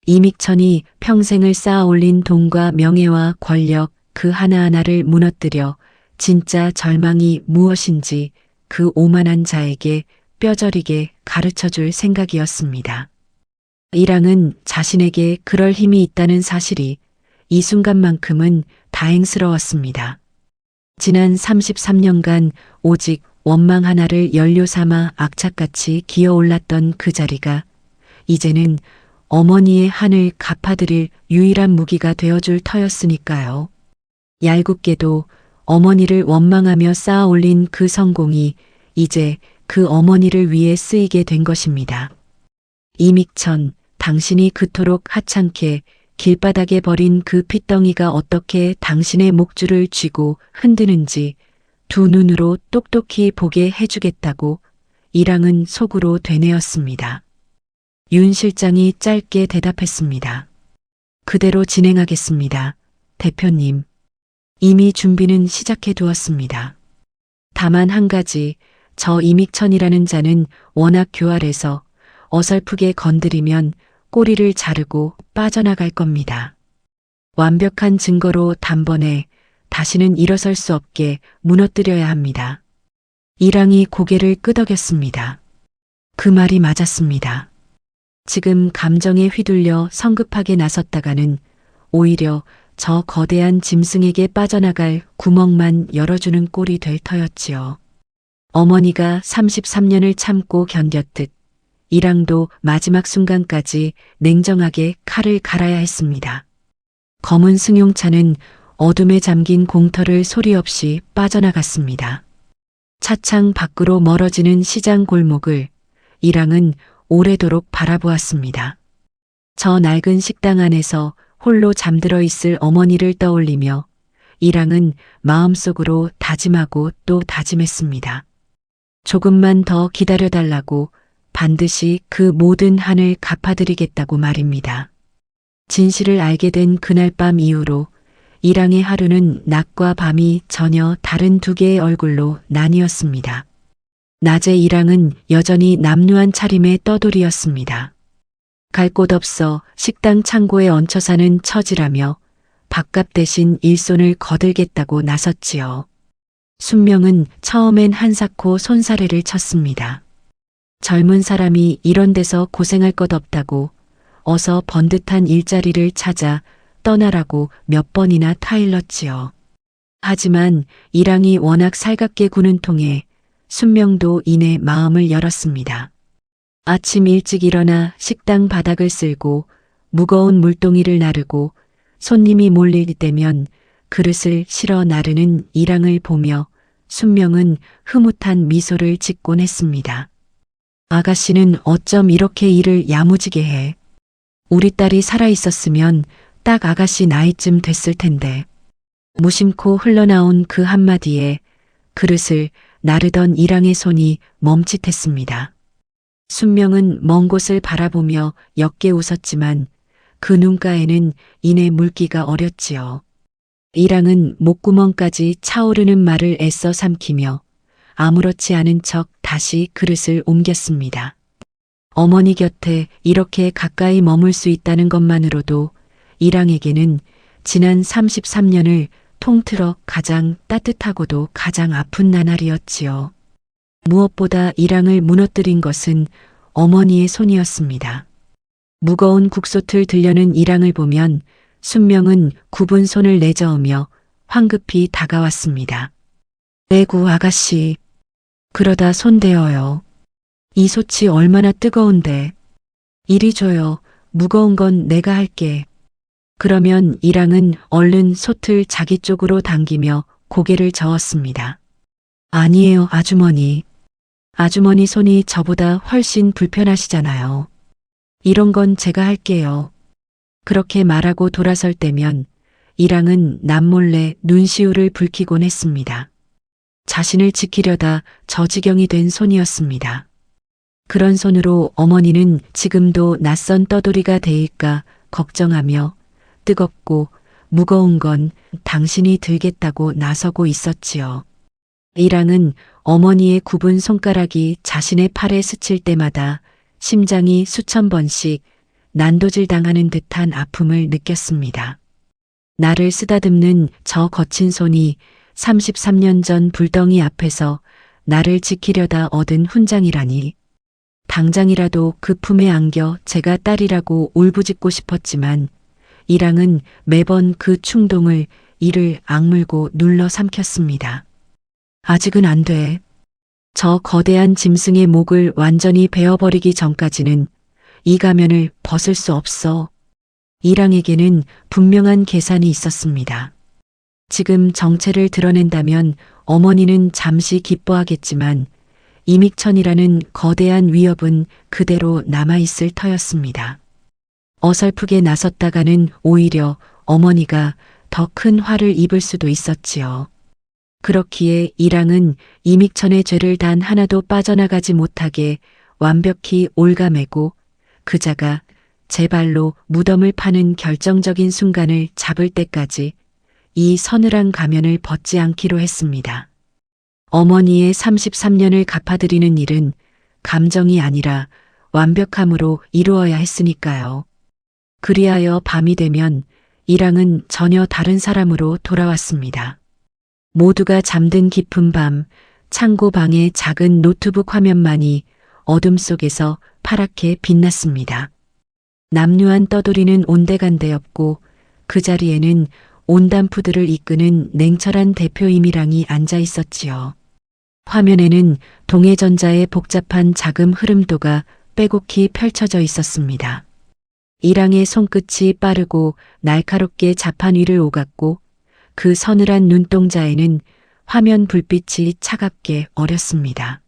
이믹천이 평생을 쌓아 올린 돈과 명예와 권력 그 하나하나를 무너뜨려 진짜 절망이 무엇인지 그 오만한 자에게 뼈저리게 가르쳐줄 생각이었습니다. 이랑은 자신에게 그럴 힘이 있다는 사실이 이 순간만큼은 다행스러웠습니다. 지난 33년간 오직 원망 하나를 연료 삼아 악착같이 기어올랐던 그 자리가 이제는 어머니의 한을 갚아드릴 유일한 무기가 되어줄 터였으니까요. 얄궂게도 어머니를 원망하며 쌓아 올린 그 성공이 이제 그 어머니를 위해 쓰이게 된 것입니다. 이믹천, 당신이 그토록 하찮게 길바닥에 버린 그 핏덩이가 어떻게 당신의 목줄을 쥐고 흔드는지 두 눈으로 똑똑히 보게 해주겠다고 이랑은 속으로 되뇌었습니다. 윤 실장이 짧게 대답했습니다. 그대로 진행하겠습니다. 대표님. 이미 준비는 시작해 두었습니다. 다만 한 가지, 저 이믹천이라는 자는 워낙 교활해서 어설프게 건드리면 꼬리를 자르고 빠져나갈 겁니다. 완벽한 증거로 단번에 다시는 일어설 수 없게 무너뜨려야 합니다. 이랑이 고개를 끄덕였습니다. 그 말이 맞았습니다. 지금 감정에 휘둘려 성급하게 나섰다가는 오히려 저 거대한 짐승에게 빠져나갈 구멍만 열어주는 꼴이 될 터였지요. 어머니가 33년을 참고 견뎠듯 이랑도 마지막 순간까지 냉정하게 칼을 갈아야 했습니다. 검은 승용차는 어둠에 잠긴 공터를 소리 없이 빠져나갔습니다. 차창 밖으로 멀어지는 시장 골목을 이랑은 오래도록 바라보았습니다. 저 낡은 식당 안에서 홀로 잠들어 있을 어머니를 떠올리며 이랑은 마음속으로 다짐하고 또 다짐했습니다. 조금만 더 기다려달라고 반드시 그 모든 한을 갚아드리겠다고 말입니다. 진실을 알게 된 그날 밤 이후로 이랑의 하루는 낮과 밤이 전혀 다른 두 개의 얼굴로 나뉘었습니다. 낮에 이랑은 여전히 남루한 차림의 떠돌이였습니다. 갈 곳 없어 식당 창고에 얹혀 사는 처지라며 밥값 대신 일손을 거들겠다고 나섰지요. 순명은 처음엔 한사코 손사래를 쳤습니다. 젊은 사람이 이런 데서 고생할 것 없다고 어서 번듯한 일자리를 찾아 떠나라고 몇 번이나 타일렀지요. 하지만 이랑이 워낙 살갑게 구는 통에 순명도 이내 마음을 열었습니다. 아침 일찍 일어나 식당 바닥을 쓸고 무거운 물동이를 나르고 손님이 몰릴 때면 그릇을 실어 나르는 이랑을 보며 순명은 흐뭇한 미소를 짓곤 했습니다. 아가씨는 어쩜 이렇게 일을 야무지게 해. 우리 딸이 살아있었으면 딱 아가씨 나이쯤 됐을 텐데. 무심코 흘러나온 그 한마디에 그릇을 나르던 이랑의 손이 멈칫했습니다. 순명은 먼 곳을 바라보며 옅게 웃었지만 그 눈가에는 이내 물기가 어렸지요. 이랑은 목구멍까지 차오르는 말을 애써 삼키며 아무렇지 않은 척 다시 그릇을 옮겼습니다. 어머니 곁에 이렇게 가까이 머물 수 있다는 것만으로도 이랑에게는 지난 33년을 통틀어 가장 따뜻하고도 가장 아픈 나날이었지요. 무엇보다 이랑을 무너뜨린 것은 어머니의 손이었습니다. 무거운 국솥을 들려는 이랑을 보면 순명은 굽은 손을 내저으며 황급히 다가왔습니다. 에구 아가씨, 그러다 손대어요. 이 솥이 얼마나 뜨거운데. 이리 줘요. 무거운 건 내가 할게. 그러면 이랑은 얼른 솥을 자기 쪽으로 당기며 고개를 저었습니다. 아니에요, 아주머니. 아주머니 손이 저보다 훨씬 불편하시잖아요. 이런 건 제가 할게요. 그렇게 말하고 돌아설 때면 이랑은 남몰래 눈시울을 붉히곤 했습니다. 자신을 지키려다 저지경이 된 손이었습니다. 그런 손으로 어머니는 지금도 낯선 떠돌이가 되일까 걱정하며 뜨겁고 무거운 건 당신이 들겠다고 나서고 있었지요. 이랑은 어머니의 굽은 손가락이 자신의 팔에 스칠 때마다 심장이 수천 번씩 난도질 당하는 듯한 아픔을 느꼈습니다. 나를 쓰다듬는 저 거친 손이 33년 전 불덩이 앞에서 나를 지키려다 얻은 훈장이라니. 당장이라도 그 품에 안겨 제가 딸이라고 울부짖고 싶었지만 이랑은 매번 그 충동을 이를 악물고 눌러 삼켰습니다. 아직은 안 돼. 저 거대한 짐승의 목을 완전히 베어버리기 전까지는 이 가면을 벗을 수 없어. 이랑에게는 분명한 계산이 있었습니다. 지금 정체를 드러낸다면 어머니는 잠시 기뻐하겠지만 이믹천이라는 거대한 위협은 그대로 남아있을 터였습니다. 어설프게 나섰다가는 오히려 어머니가 더 큰 화를 입을 수도 있었지요. 그렇기에 이랑은 이믹천의 죄를 단 하나도 빠져나가지 못하게 완벽히 올가매고 그자가 제 발로 무덤을 파는 결정적인 순간을 잡을 때까지 이 서늘한 가면을 벗지 않기로 했습니다. 어머니의 33년을 갚아드리는 일은 감정이 아니라 완벽함으로 이루어야 했으니까요. 그리하여 밤이 되면 이랑은 전혀 다른 사람으로 돌아왔습니다. 모두가 잠든 깊은 밤, 창고 방의 작은 노트북 화면만이 어둠 속에서 파랗게 빛났습니다. 남루한 떠돌이는 온데간데였고 그 자리에는 온단푸들을 이끄는 냉철한 대표 이미랑이 앉아 있었지요. 화면에는 동해전자의 복잡한 자금 흐름도가 빼곡히 펼쳐져 있었습니다. 이랑의 손끝이 빠르고 날카롭게 자판 위를 오갔고 그 서늘한 눈동자에는 화면 불빛이 차갑게 어렸습니다.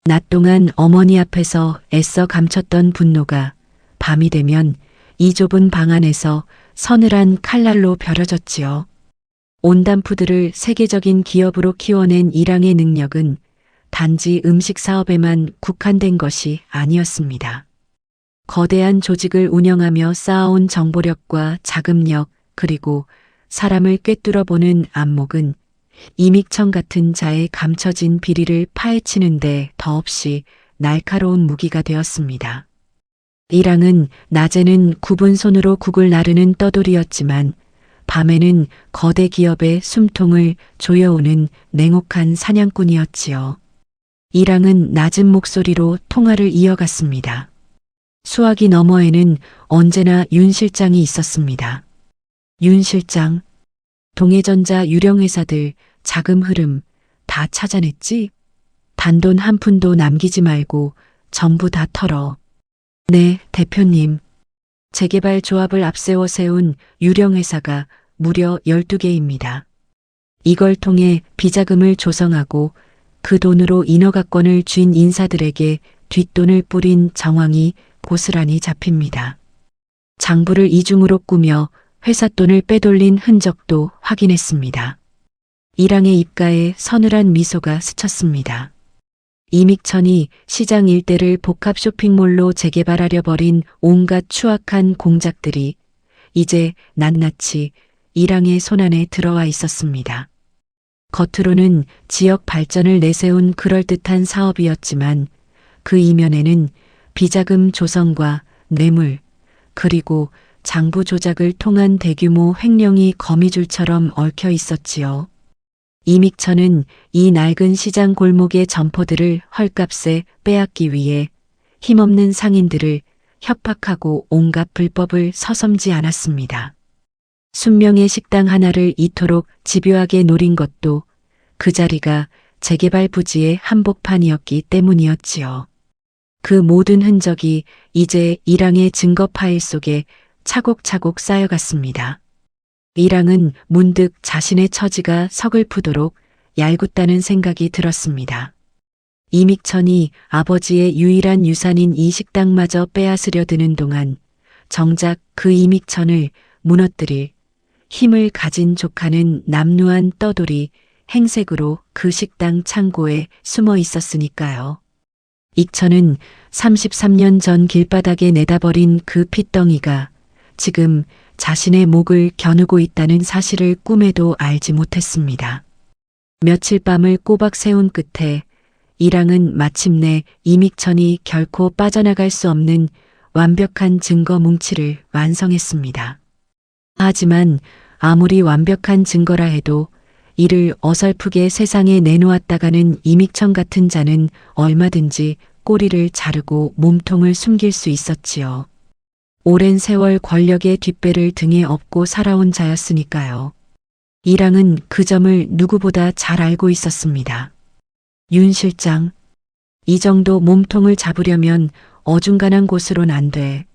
낮 동안 어머니 앞에서 애써 감췄던 분노가 밤이 되면 이 좁은 방 안에서 서늘한 칼날로 벼려졌지요. 온단푸드를 세계적인 기업으로 키워낸 이랑의 능력은 단지 음식 사업에만 국한된 것이 아니었습니다. 거대한 조직을 운영하며 쌓아온 정보력과 자금력 그리고 사람을 꿰뚫어보는 안목은 이믹천 같은 자의 감춰진 비리를 파헤치는데 더없이 날카로운 무기가 되었습니다. 이랑은 낮에는 굽은 손으로 국을 나르는 떠돌이였지만 밤에는 거대 기업의 숨통을 조여오는 냉혹한 사냥꾼이었지요. 이랑은 낮은 목소리로 통화를 이어갔습니다. 수화기 너머에는 언제나 윤 실장이 있었습니다. 윤 실장, 동해전자 유령 회사들 자금 흐름 다 찾아냈지? 단돈 한 푼도 남기지 말고 전부 다 털어. 네, 대표님. 재개발 조합을 앞세워 세운 유령 회사가 무려 12개입니다. 이걸 통해 비자금을 조성하고 그 돈으로 인허가권을 쥔 인사들에게 뒷돈을 뿌린 정황이 고스란히 잡힙니다. 장부를 이중으로 꾸며 회사 돈을 빼돌린 흔적도 확인했습니다. 이랑의 입가에 서늘한 미소가 스쳤습니다. 이믹천이 시장 일대를 복합 쇼핑몰로 재개발하려 버린 온갖 추악한 공작들이 이제 낱낱이 이랑의 손안에 들어와 있었습니다. 겉으로는 지역 발전을 내세운 그럴듯한 사업이었지만 그 이면에는 비자금 조성과 뇌물 그리고 장부 조작을 통한 대규모 횡령이 거미줄처럼 얽혀 있었지요. 이믹천은 이 낡은 시장 골목의 점포들을 헐값에 빼앗기 위해 힘없는 상인들을 협박하고 온갖 불법을 서섬지 않았습니다. 순명의 식당 하나를 이토록 집요하게 노린 것도 그 자리가 재개발 부지의 한복판이었기 때문이었지요. 그 모든 흔적이 이제 이랑의 증거 파일 속에 차곡차곡 쌓여갔습니다. 이랑은 문득 자신의 처지가 서글프도록 얄궂다는 생각이 들었습니다. 이믹천이 아버지의 유일한 유산인 이 식당마저 빼앗으려 드는 동안 정작 그 이믹천을 무너뜨릴 힘을 가진 조카는 남루한 떠돌이 행색으로 그 식당 창고에 숨어 있었으니까요. 익천은 33년 전 길바닥에 내다버린 그 핏덩이가 지금 자신의 목을 겨누고 있다는 사실을 꿈에도 알지 못했습니다. 며칠 밤을 꼬박 세운 끝에 이랑은 마침내 이믹천이 결코 빠져나갈 수 없는 완벽한 증거 뭉치를 완성했습니다. 하지만 아무리 완벽한 증거라 해도 이를 어설프게 세상에 내놓았다가는 이믹천 같은 자는 얼마든지 꼬리를 자르고 몸통을 숨길 수 있었지요. 오랜 세월 권력의 뒷배를 등에 업고 살아온 자였으니까요. 이랑은 그 점을 누구보다 잘 알고 있었습니다. 윤 실장, 이 정도 몸통을 잡으려면 어중간한 곳으론 안 돼.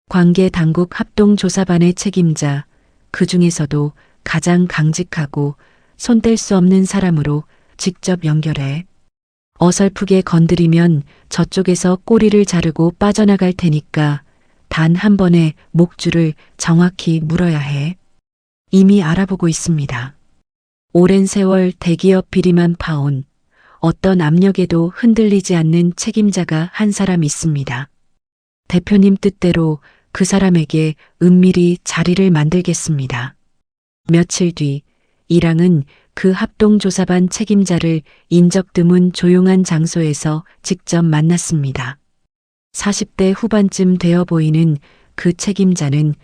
관계 당국 합동조사반의 책임자, 그 중에서도 가장 강직하고 손댈 수 없는 사람으로 직접 연결해. 어설프게 건드리면 저쪽에서 꼬리를 자르고 빠져나갈 테니까 단 한 번에 목줄을 정확히 물어야 해. 이미 알아보고 있습니다. 오랜 세월 대기업 비리만 파온 어떤 압력에도 흔들리지 않는 책임자가 한 사람 있습니다. 대표님 뜻대로 그 사람에게 은밀히 자리를 만들겠습니다. 며칠 뒤 이랑은 그 합동조사반 책임자를 인적 드문 조용한 장소에서 직접 만났습니다. 40대 후반쯤 되어 보이는 그 책임자는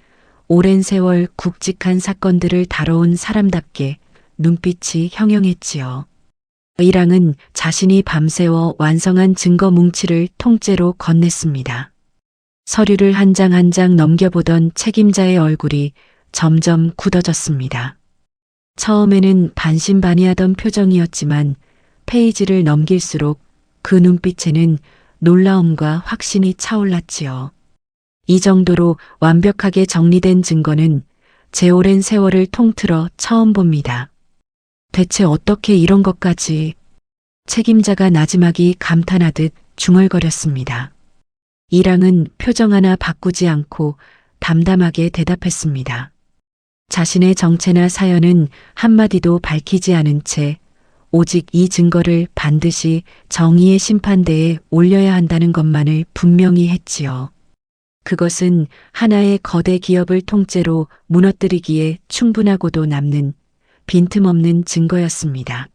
오랜 세월 굵직한 사건들을 다뤄온 사람답게 눈빛이 형형했지요. 이랑은 자신이 밤새워 완성한 증거 뭉치를 통째로 건넸습니다. 서류를 한 장 한 장 넘겨보던 책임자의 얼굴이 점점 굳어졌습니다. 처음에는 반신반의하던 표정이었지만 페이지를 넘길수록 그 눈빛에는 놀라움과 확신이 차올랐지요. 이 정도로 완벽하게 정리된 증거는 제 오랜 세월을 통틀어 처음 봅니다. 대체 어떻게 이런 것까지. 책임자가 나지막이 감탄하듯 중얼거렸습니다. 이랑은 표정 하나 바꾸지 않고 담담하게 대답했습니다. 자신의 정체나 사연은 한마디도 밝히지 않은 채 오직 이 증거를 반드시 정의의 심판대에 올려야 한다는 것만을 분명히 했지요. 그것은 하나의 거대 기업을 통째로 무너뜨리기에 충분하고도 남는 빈틈없는 증거였습니다.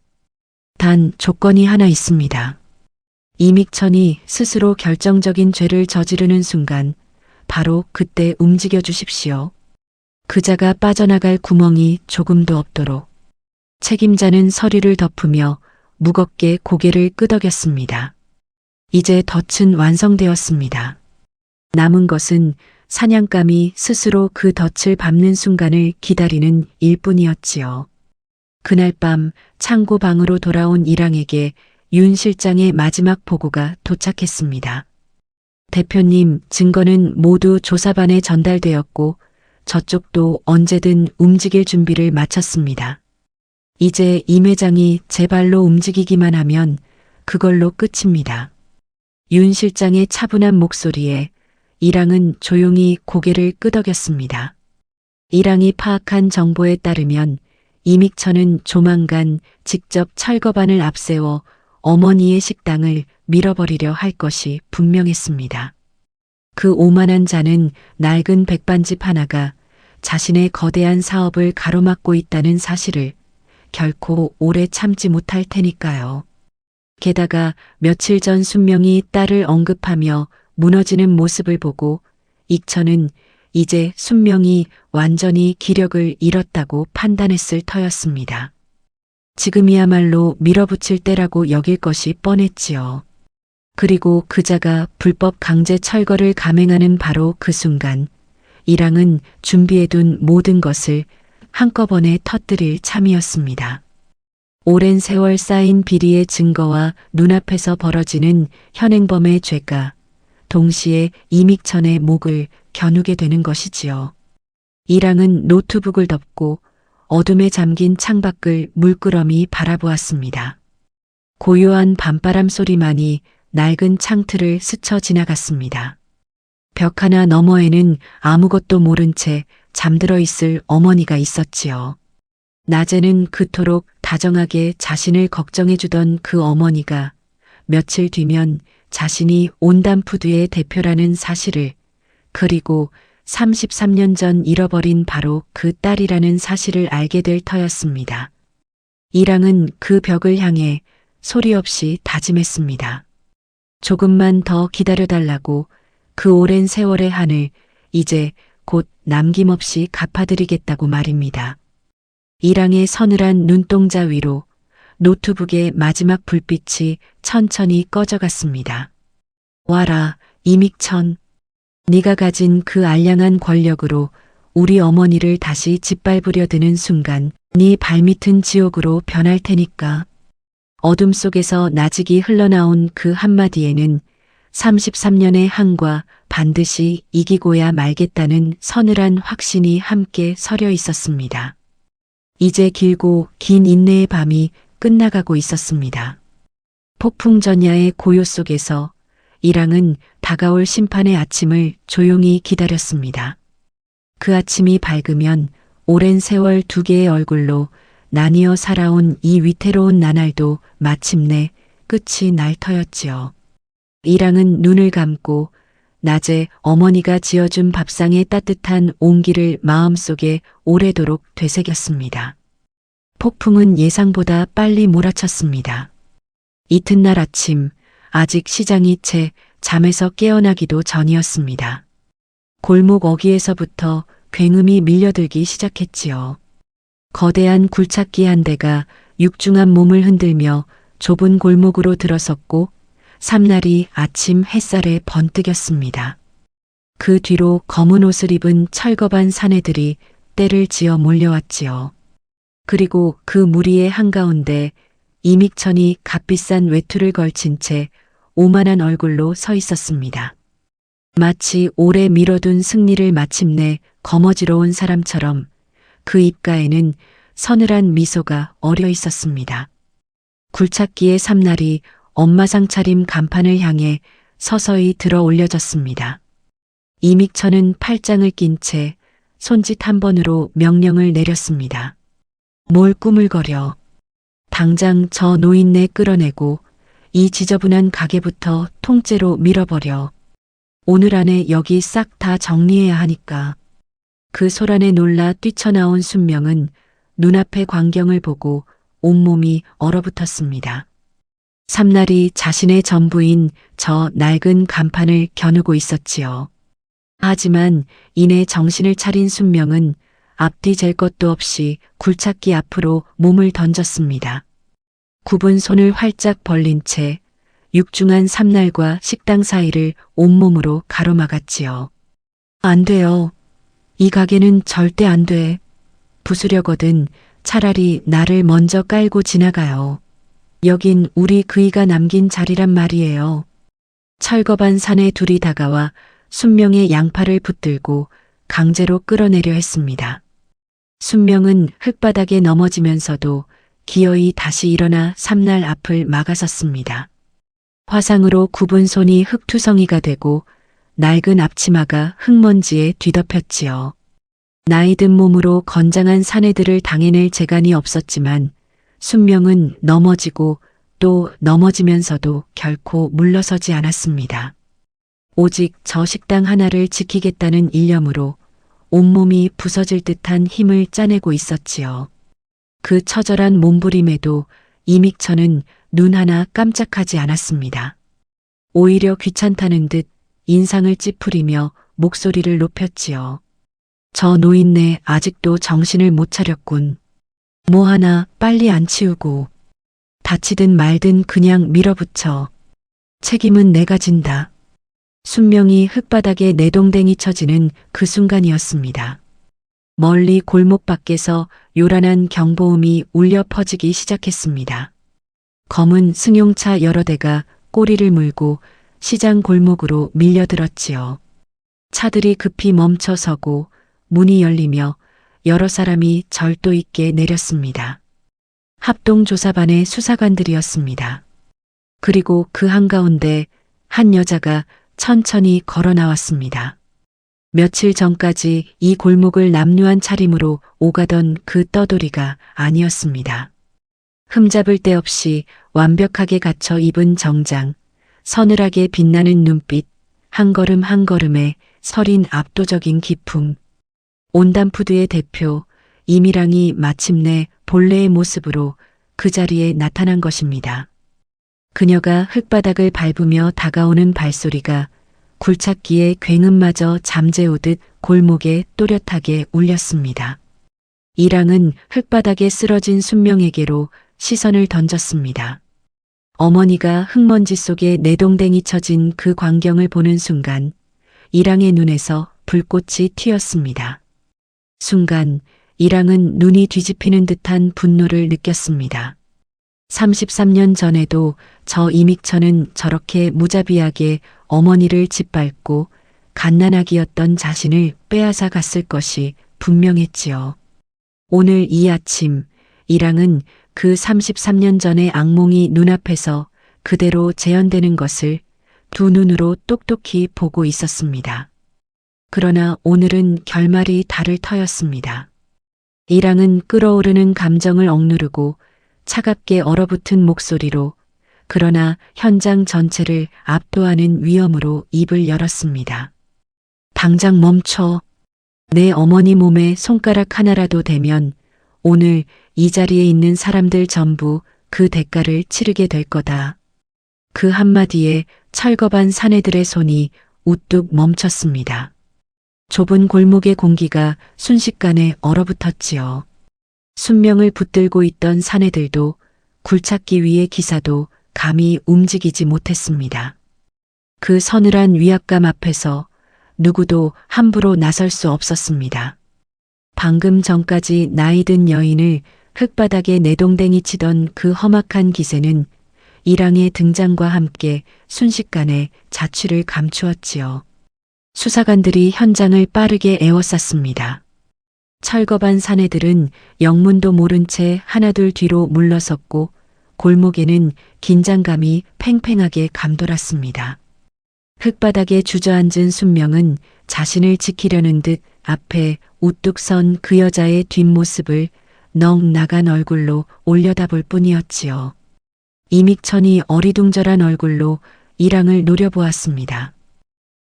단 조건이 하나 있습니다. 이믹천이 스스로 결정적인 죄를 저지르는 순간 바로 그때 움직여 주십시오. 그자가 빠져나갈 구멍이 조금도 없도록. 책임자는 서류를 덮으며 무겁게 고개를 끄덕였습니다. 이제 덫은 완성되었습니다. 남은 것은 사냥감이 스스로 그 덫을 밟는 순간을 기다리는 일뿐이었지요. 그날 밤 창고 방으로 돌아온 이랑에게 윤 실장의 마지막 보고가 도착했습니다. 대표님, 증거는 모두 조사반에 전달되었고 저쪽도 언제든 움직일 준비를 마쳤습니다. 이제 임 회장이 제 발로 움직이기만 하면 그걸로 끝입니다. 윤 실장의 차분한 목소리에 이랑은 조용히 고개를 끄덕였습니다. 이랑이 파악한 정보에 따르면 이믹천은 조만간 직접 철거반을 앞세워 어머니의 식당을 밀어버리려 할 것이 분명했습니다. 그 오만한 자는 낡은 백반집 하나가 자신의 거대한 사업을 가로막고 있다는 사실을 결코 오래 참지 못할 테니까요. 게다가 며칠 전 순명이 딸을 언급하며 무너지는 모습을 보고 익천은 이제 순명이 완전히 기력을 잃었다고 판단했을 터였습니다. 지금이야말로 밀어붙일 때라고 여길 것이 뻔했지요. 그리고 그자가 불법 강제 철거를 감행하는 바로 그 순간 이랑은 준비해둔 모든 것을 한꺼번에 터뜨릴 참이었습니다. 오랜 세월 쌓인 비리의 증거와 눈앞에서 벌어지는 현행범의 죄가 동시에 이믹천의 목을 겨누게 되는 것이지요. 이랑은 노트북을 덮고 어둠에 잠긴 창밖을 물끄러미 바라보았습니다. 고요한 밤바람 소리만이 낡은 창틀을 스쳐 지나갔습니다. 벽 하나 너머에는 아무것도 모른 채 잠들어 있을 어머니가 있었지요. 낮에는 그토록 다정하게 자신을 걱정해주던 그 어머니가 며칠 뒤면 자신이 온담푸드의 대표라는 사실을, 그리고 33년 전 잃어버린 바로 그 딸이라는 사실을 알게 될 터였습니다. 이랑은 그 벽을 향해 소리 없이 다짐했습니다. 조금만 더 기다려달라고. 그 오랜 세월의 한을 이제 곧 남김없이 갚아드리겠다고 말입니다. 이랑의 서늘한 눈동자 위로 노트북의 마지막 불빛이 천천히 꺼져갔습니다. 와라, 이믹천. 네가 가진 그 알량한 권력으로 우리 어머니를 다시 짓밟으려 드는 순간 네 발밑은 지옥으로 변할 테니까. 어둠 속에서 나직이 흘러나온 그 한마디에는 33년의 한과 반드시 이기고야 말겠다는 서늘한 확신이 함께 서려 있었습니다. 이제 길고 긴 인내의 밤이 끝나가고 있었습니다. 폭풍 전야의 고요 속에서 이랑은 다가올 심판의 아침을 조용히 기다렸습니다. 그 아침이 밝으면 오랜 세월 두 개의 얼굴로 나뉘어 살아온 이 위태로운 나날도 마침내 끝이 날 터였지요. 이랑은 눈을 감고 낮에 어머니가 지어준 밥상의 따뜻한 온기를 마음속에 오래도록 되새겼습니다. 폭풍은 예상보다 빨리 몰아쳤습니다. 이튿날 아침, 아직 시장이 채 잠에서 깨어나기도 전이었습니다. 골목 어귀에서부터 굉음이 밀려들기 시작했지요. 거대한 굴착기 한 대가 육중한 몸을 흔들며 좁은 골목으로 들어섰고 삼날이 아침 햇살에 번뜩였습니다. 그 뒤로 검은 옷을 입은 철거반 사내들이 떼를 지어 몰려왔지요. 그리고 그 무리의 한가운데 이믹천이 값비싼 외투를 걸친 채 오만한 얼굴로 서 있었습니다. 마치 오래 미뤄둔 승리를 마침내 거머쥐러온 사람처럼 그 입가에는 서늘한 미소가 어려 있었습니다. 굴착기의 삼날이 엄마 상차림 간판을 향해 서서히 들어 올려졌습니다. 이믹천은 팔짱을 낀 채 손짓 한 번으로 명령을 내렸습니다. 뭘 꾸물거려. 당장 저 노인네 끌어내고 이 지저분한 가게부터 통째로 밀어버려. 오늘 안에 여기 싹 다 정리해야 하니까. 그 소란에 놀라 뛰쳐나온 순명은 눈앞의 광경을 보고 온몸이 얼어붙었습니다. 삼날이 자신의 전부인 저 낡은 간판을 겨누고 있었지요. 하지만 이내 정신을 차린 순명은 앞뒤 잴 것도 없이 굴착기 앞으로 몸을 던졌습니다. 굽은 손을 활짝 벌린 채 육중한 삼날과 식당 사이를 온몸으로 가로막았지요. 안 돼요. 이 가게는 절대 안 돼. 부수려거든 차라리 나를 먼저 깔고 지나가요. 여긴 우리 그이가 남긴 자리란 말이에요. 철거반 사내 둘이 다가와 순명의 양팔을 붙들고 강제로 끌어내려 했습니다. 순명은 흙바닥에 넘어지면서도 기어이 다시 일어나 삼날 앞을 막아섰습니다. 화상으로 굽은 손이 흙투성이가 되고 낡은 앞치마가 흙먼지에 뒤덮였지요. 나이든 몸으로 건장한 사내들을 당해낼 재간이 없었지만 순명은 넘어지고 또 넘어지면서도 결코 물러서지 않았습니다. 오직 저 식당 하나를 지키겠다는 일념으로 온몸이 부서질 듯한 힘을 짜내고 있었지요. 그 처절한 몸부림에도 이믹천은 눈 하나 깜짝하지 않았습니다. 오히려 귀찮다는 듯 인상을 찌푸리며 목소리를 높였지요. 저 노인네 아직도 정신을 못 차렸군. 뭐 하나 빨리 안 치우고 다치든 말든 그냥 밀어붙여. 책임은 내가 진다. 순명이 흙바닥에 내동댕이 쳐지는 그 순간이었습니다. 멀리 골목 밖에서 요란한 경보음이 울려 퍼지기 시작했습니다. 검은 승용차 여러 대가 꼬리를 물고 시장 골목으로 밀려들었지요. 차들이 급히 멈춰서고 문이 열리며 여러 사람이 절도 있게 내렸습니다. 합동조사반의 수사관들이었습니다. 그리고 그 한가운데 한 여자가 천천히 걸어 나왔습니다. 며칠 전까지 이 골목을 남루한 차림으로 오가던 그 떠돌이가 아니었습니다. 흠잡을 데 없이 완벽하게 갖춰 입은 정장, 서늘하게 빛나는 눈빛, 한 걸음 한 걸음에 서린 압도적인 기품. 온담푸드의 대표 이미랑이 마침내 본래의 모습으로 그 자리에 나타난 것입니다. 그녀가 흙바닥을 밟으며 다가오는 발소리가 굴착기의 굉음마저 잠재우듯 골목에 또렷하게 울렸습니다. 이랑은 흙바닥에 쓰러진 순명에게로 시선을 던졌습니다. 어머니가 흙먼지 속에 내동댕이 쳐진 그 광경을 보는 순간 이랑의 눈에서 불꽃이 튀었습니다. 순간 이랑은 눈이 뒤집히는 듯한 분노를 느꼈습니다. 33년 전에도 저 이믹천은 저렇게 무자비하게 어머니를 짓밟고 갓난아기였던 자신을 빼앗아 갔을 것이 분명했지요. 오늘 이 아침 이랑은 그 33년 전의 악몽이 눈앞에서 그대로 재현되는 것을 두 눈으로 똑똑히 보고 있었습니다. 그러나 오늘은 결말이 다를 터였습니다. 이랑은 끓어오르는 감정을 억누르고 차갑게 얼어붙은 목소리로 그러나 현장 전체를 압도하는 위엄으로 입을 열었습니다. 당장 멈춰. 내 어머니 몸에 손가락 하나라도 대면 오늘 이 자리에 있는 사람들 전부 그 대가를 치르게 될 거다. 그 한마디에 철거반 사내들의 손이 우뚝 멈췄습니다. 좁은 골목의 공기가 순식간에 얼어붙었지요. 순명을 붙들고 있던 사내들도 굴착기 위의 기사도 감히 움직이지 못했습니다. 그 서늘한 위압감 앞에서 누구도 함부로 나설 수 없었습니다. 방금 전까지 나이든 여인을 흙바닥에 내동댕이 치던 그 험악한 기세는 이랑의 등장과 함께 순식간에 자취를 감추었지요. 수사관들이 현장을 빠르게 에워쌌습니다. 철거반 사내들은 영문도 모른 채 하나둘 뒤로 물러섰고 골목에는 긴장감이 팽팽하게 감돌았습니다. 흙바닥에 주저앉은 순명은 자신을 지키려는 듯 앞에 우뚝 선 그 여자의 뒷모습을 넋 나간 얼굴로 올려다볼 뿐이었지요. 이믹천이 어리둥절한 얼굴로 이랑을 노려보았습니다.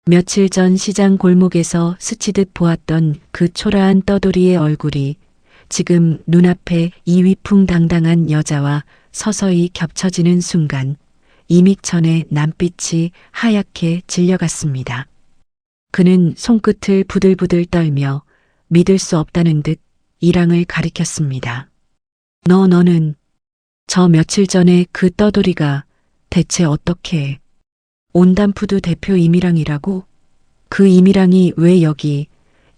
며칠 전 시장 골목에서 스치듯 보았던 그 초라한 떠돌이의 얼굴이 지금 눈앞에 이 위풍당당한 여자와 서서히 겹쳐지는 순간 이믹천의 남빛이 하얗게 질려갔습니다. 그는 손끝을 부들부들 떨며 믿을 수 없다는 듯 이랑을 가리켰습니다. 너는 저 며칠 전에 그 떠돌이가 대체 어떻게 온담푸드 대표 이미랑이라고? 그 이미랑이 왜 여기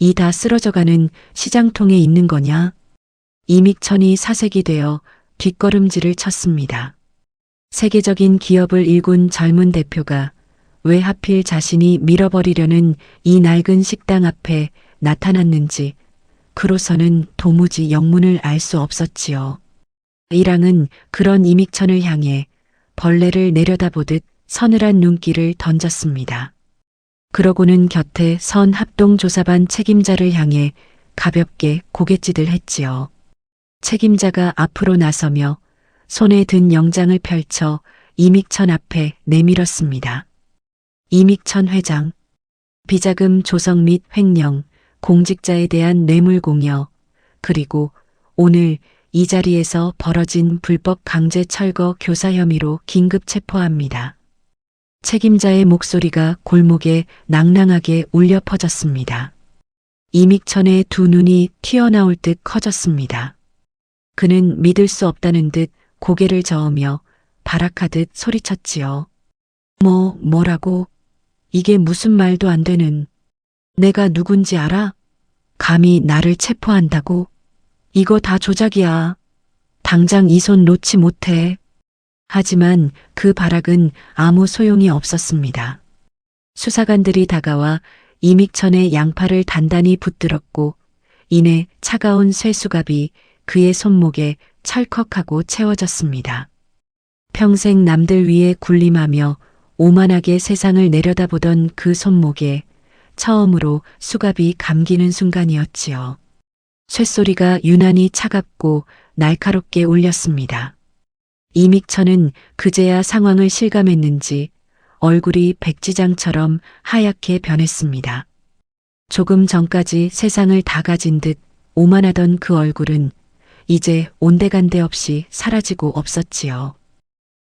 이 다 쓰러져가는 시장통에 있는 거냐? 이믹천이 사색이 되어 뒷걸음질을 쳤습니다. 세계적인 기업을 일군 젊은 대표가 왜 하필 자신이 밀어버리려는 이 낡은 식당 앞에 나타났는지 그로서는 도무지 영문을 알 수 없었지요. 이랑은 그런 이믹천을 향해 벌레를 내려다보듯 서늘한 눈길을 던졌습니다. 그러고는 곁에 선 합동조사반 책임자를 향해 가볍게 고갯짓을 했지요. 책임자가 앞으로 나서며 손에 든 영장을 펼쳐 이믹천 앞에 내밀었습니다. 이믹천 회장, 비자금 조성 및 횡령, 공직자에 대한 뇌물공여, 그리고 오늘 이 자리에서 벌어진 불법 강제 철거 교사 혐의로 긴급 체포합니다. 책임자의 목소리가 골목에 낭낭하게 울려 퍼졌습니다. 이믹천의 두 눈이 튀어나올 듯 커졌습니다. 그는 믿을 수 없다는 듯 고개를 저으며 발악하듯 소리쳤지요. 뭐라고? 이게 무슨 말도 안 되는. 내가 누군지 알아? 감히 나를 체포한다고? 이거 다 조작이야. 당장 이 손 놓지 못해. 하지만 그 발악은 아무 소용이 없었습니다. 수사관들이 다가와 이믹천의 양팔을 단단히 붙들었고 이내 차가운 쇠수갑이 그의 손목에 철컥하고 채워졌습니다. 평생 남들 위에 군림하며 오만하게 세상을 내려다보던 그 손목에 처음으로 수갑이 감기는 순간이었지요. 쇳소리가 유난히 차갑고 날카롭게 울렸습니다. 이믹천은 그제야 상황을 실감했는지 얼굴이 백지장처럼 하얗게 변했습니다. 조금 전까지 세상을 다 가진 듯 오만하던 그 얼굴은 이제 온데간데 없이 사라지고 없었지요.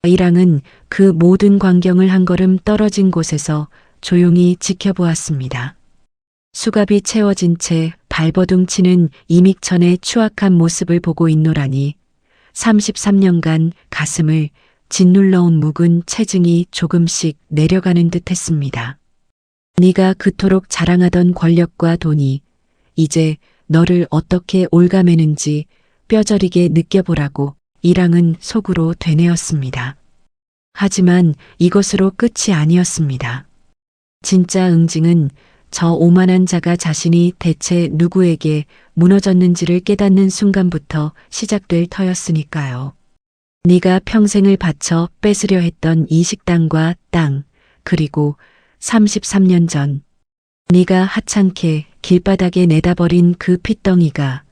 이랑은 그 모든 광경을 한 걸음 떨어진 곳에서 조용히 지켜보았습니다. 수갑이 채워진 채 발버둥 치는 이믹천의 추악한 모습을 보고 있노라니 33년간 가슴을 짓눌러온 묵은 체증이 조금씩 내려가는 듯 했습니다. 네가 그토록 자랑하던 권력과 돈이 이제 너를 어떻게 올가매는지 뼈저리게 느껴보라고 이랑은 속으로 되뇌었습니다. 하지만 이것으로 끝이 아니었습니다. 진짜 응징은 저 오만한 자가 자신이 대체 누구에게 무너졌는지를 깨닫는 순간부터 시작될 터였으니까요. 네가 평생을 바쳐 뺏으려 했던 이 식당과 땅, 그리고 33년 전 네가 하찮게 길바닥에 내다버린 그 핏덩이가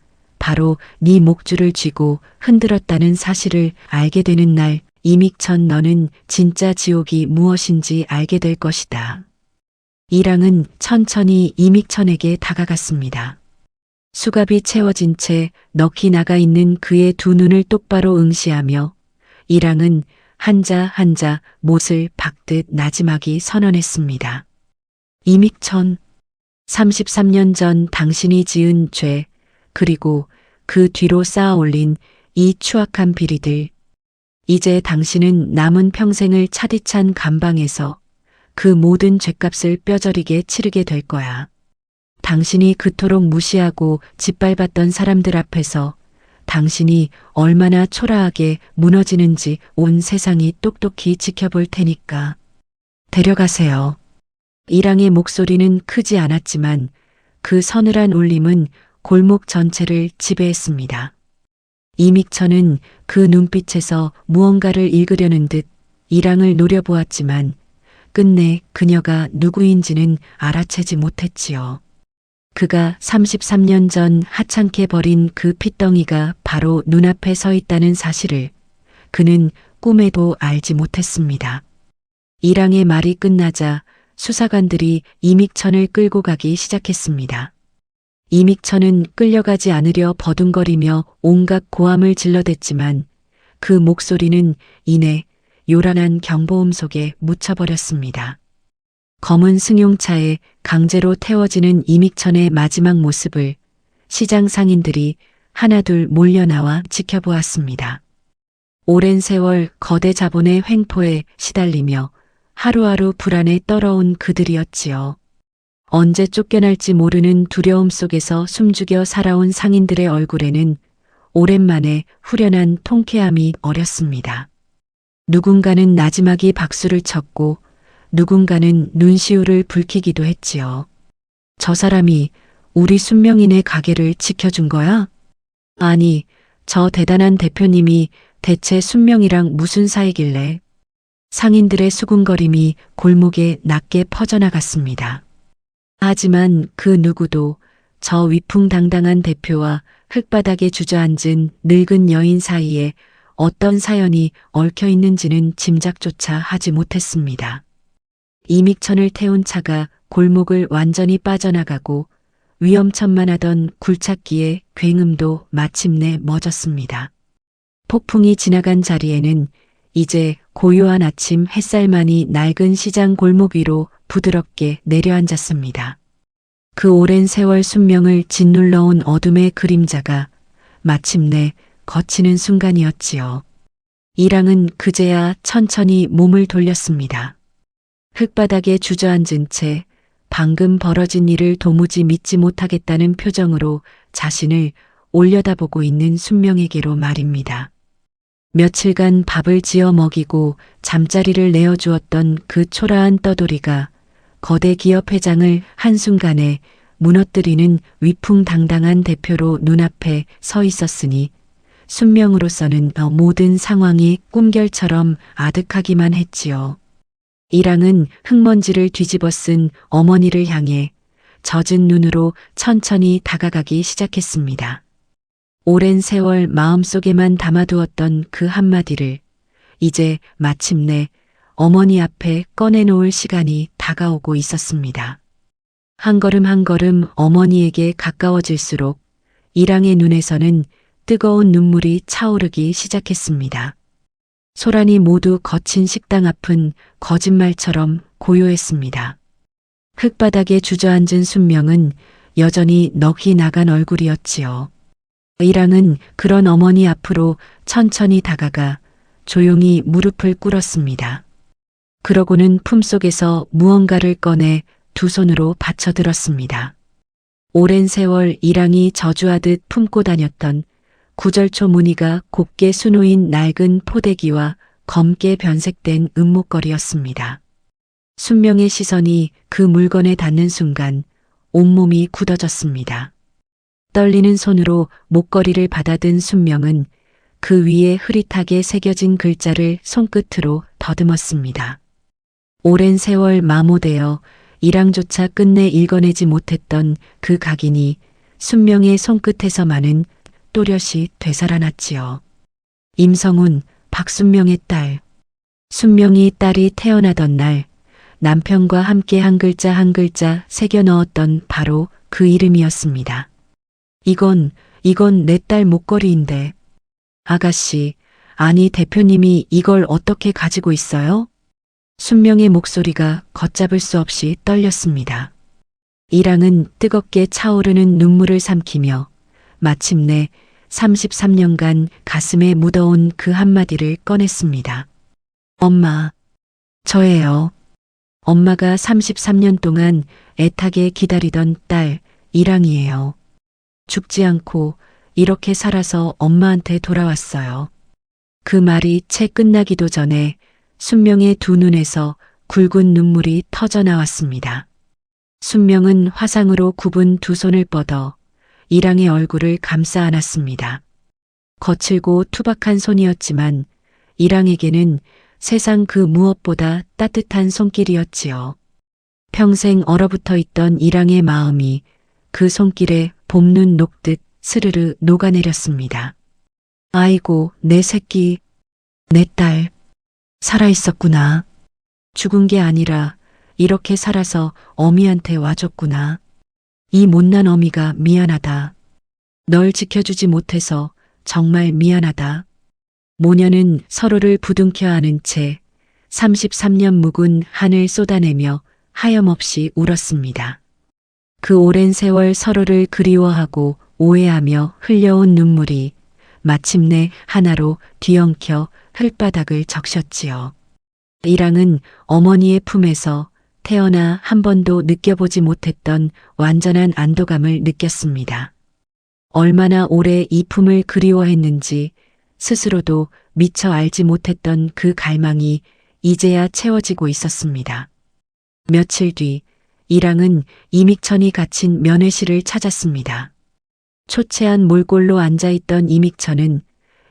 바로 네 목줄을 쥐고 흔들었다는 사실을 알게 되는 날, 이믹천 너는 진짜 지옥이 무엇인지 알게 될 것이다. 이랑은 천천히 이믹천에게 다가갔습니다. 수갑이 채워진 채 넋이 나가 있는 그의 두 눈을 똑바로 응시하며 이랑은 한자 한자 못을 박듯 나지막이 선언했습니다. 이믹천, 33년 전 당신이 지은 죄, 그리고 그 뒤로 쌓아 올린 이 추악한 비리들. 이제 당신은 남은 평생을 차디찬 감방에서 그 모든 죗값을 뼈저리게 치르게 될 거야. 당신이 그토록 무시하고 짓밟았던 사람들 앞에서 당신이 얼마나 초라하게 무너지는지 온 세상이 똑똑히 지켜볼 테니까. 데려가세요. 이랑의 목소리는 크지 않았지만 그 서늘한 울림은 골목 전체를 지배했습니다. 이믹천은 그 눈빛에서 무언가를 읽으려는 듯 이랑을 노려보았지만 끝내 그녀가 누구인지는 알아채지 못했지요. 그가 33년 전 하찮게 버린 그 핏덩이가 바로 눈앞에 서 있다는 사실을 그는 꿈에도 알지 못했습니다. 이랑의 말이 끝나자 수사관들이 이믹천을 끌고 가기 시작했습니다. 이믹천은 끌려가지 않으려 버둥거리며 온갖 고함을 질러댔지만 그 목소리는 이내 요란한 경보음 속에 묻혀버렸습니다. 검은 승용차에 강제로 태워지는 이믹천의 마지막 모습을 시장 상인들이 하나둘 몰려나와 지켜보았습니다. 오랜 세월 거대 자본의 횡포에 시달리며 하루하루 불안에 떨어온 그들이었지요. 언제 쫓겨날지 모르는 두려움 속에서 숨죽여 살아온 상인들의 얼굴에는 오랜만에 후련한 통쾌함이 어렸습니다. 누군가는 나지막이 박수를 쳤고 누군가는 눈시울을 붉히기도 했지요. 저 사람이 우리 순명인의 가게를 지켜준 거야? 아니, 저 대단한 대표님이 대체 순명이랑 무슨 사이길래? 상인들의 수군거림이 골목에 낮게 퍼져나갔습니다. 하지만 그 누구도 저 위풍당당한 대표와 흙바닥에 주저앉은 늙은 여인 사이에 어떤 사연이 얽혀 있는지는 짐작조차 하지 못했습니다. 이믹천을 태운 차가 골목을 완전히 빠져나가고 위험천만하던 굴착기의 굉음도 마침내 멎었습니다. 폭풍이 지나간 자리에는 이제 고요한 아침 햇살만이 낡은 시장 골목 위로 부드럽게 내려앉았습니다. 그 오랜 세월 순명을 짓눌러온 어둠의 그림자가 마침내 거치는 순간이었지요. 이랑은 그제야 천천히 몸을 돌렸습니다. 흙바닥에 주저앉은 채 방금 벌어진 일을 도무지 믿지 못하겠다는 표정으로 자신을 올려다보고 있는 순명에게로 말입니다. 며칠간 밥을 지어 먹이고 잠자리를 내어주었던 그 초라한 떠돌이가 거대 기업 회장을 한순간에 무너뜨리는 위풍당당한 대표로 눈앞에 서 있었으니 순명으로서는 모든 상황이 꿈결처럼 아득하기만 했지요. 이랑은 흙먼지를 뒤집어 쓴 어머니를 향해 젖은 눈으로 천천히 다가가기 시작했습니다. 오랜 세월 마음속에만 담아두었던 그 한마디를 이제 마침내 어머니 앞에 꺼내놓을 시간이 다가오고 있었습니다. 한 걸음 한 걸음 어머니에게 가까워질수록 이랑의 눈에서는 뜨거운 눈물이 차오르기 시작했습니다. 소란이 모두 거친 식당 앞은 거짓말처럼 고요했습니다. 흙바닥에 주저앉은 순명은 여전히 넋이 나간 얼굴이었지요. 이랑은 그런 어머니 앞으로 천천히 다가가 조용히 무릎을 꿇었습니다. 그러고는 품속에서 무언가를 꺼내 두 손으로 받쳐들었습니다. 오랜 세월 이랑이 저주하듯 품고 다녔던 구절초 무늬가 곱게 수놓인 낡은 포대기와 검게 변색된 은목걸이였습니다. 순명의 시선이 그 물건에 닿는 순간 온몸이 굳어졌습니다. 떨리는 손으로 목걸이를 받아든 순명은 그 위에 흐릿하게 새겨진 글자를 손끝으로 더듬었습니다. 오랜 세월 마모되어 일항조차 끝내 읽어내지 못했던 그 각인이 순명의 손끝에서만은 또렷이 되살아났지요. 임성훈, 박순명의 딸. 순명이 딸이 태어나던 날 남편과 함께 한 글자 한 글자 새겨 넣었던 바로 그 이름이었습니다. 이건 내 딸 목걸이인데. 아가씨, 아니 대표님이 이걸 어떻게 가지고 있어요? 순명의 목소리가 걷잡을 수 없이 떨렸습니다. 이랑은 뜨겁게 차오르는 눈물을 삼키며 마침내 33년간 가슴에 묻어온 그 한마디를 꺼냈습니다. 엄마, 저예요. 엄마가 33년 동안 애타게 기다리던 딸 이랑이에요. 죽지 않고 이렇게 살아서 엄마한테 돌아왔어요. 그 말이 채 끝나기도 전에 순명의 두 눈에서 굵은 눈물이 터져 나왔습니다. 순명은 화상으로 굽은 두 손을 뻗어 이랑의 얼굴을 감싸 안았습니다. 거칠고 투박한 손이었지만 이랑에게는 세상 그 무엇보다 따뜻한 손길이었지요. 평생 얼어붙어 있던 이랑의 마음이 그 손길에 봄눈 녹듯 스르르 녹아내렸습니다. 아이고, 내 새끼, 내 딸, 살아있었구나. 죽은 게 아니라 이렇게 살아서 어미한테 와줬구나. 이 못난 어미가 미안하다. 널 지켜주지 못해서 정말 미안하다. 모녀는 서로를 부둥켜 안은 채 33년 묵은 한을 쏟아내며 하염없이 울었습니다. 그 오랜 세월 서로를 그리워하고 오해하며 흘려온 눈물이 마침내 하나로 뒤엉켜 흙바닥을 적셨지요. 이랑은 어머니의 품에서 태어나 한 번도 느껴보지 못했던 완전한 안도감을 느꼈습니다. 얼마나 오래 이 품을 그리워했는지 스스로도 미처 알지 못했던 그 갈망이 이제야 채워지고 있었습니다. 며칠 뒤 이랑은 이믹천이 갇힌 면회실을 찾았습니다. 초췌한 몰골로 앉아있던 이믹천은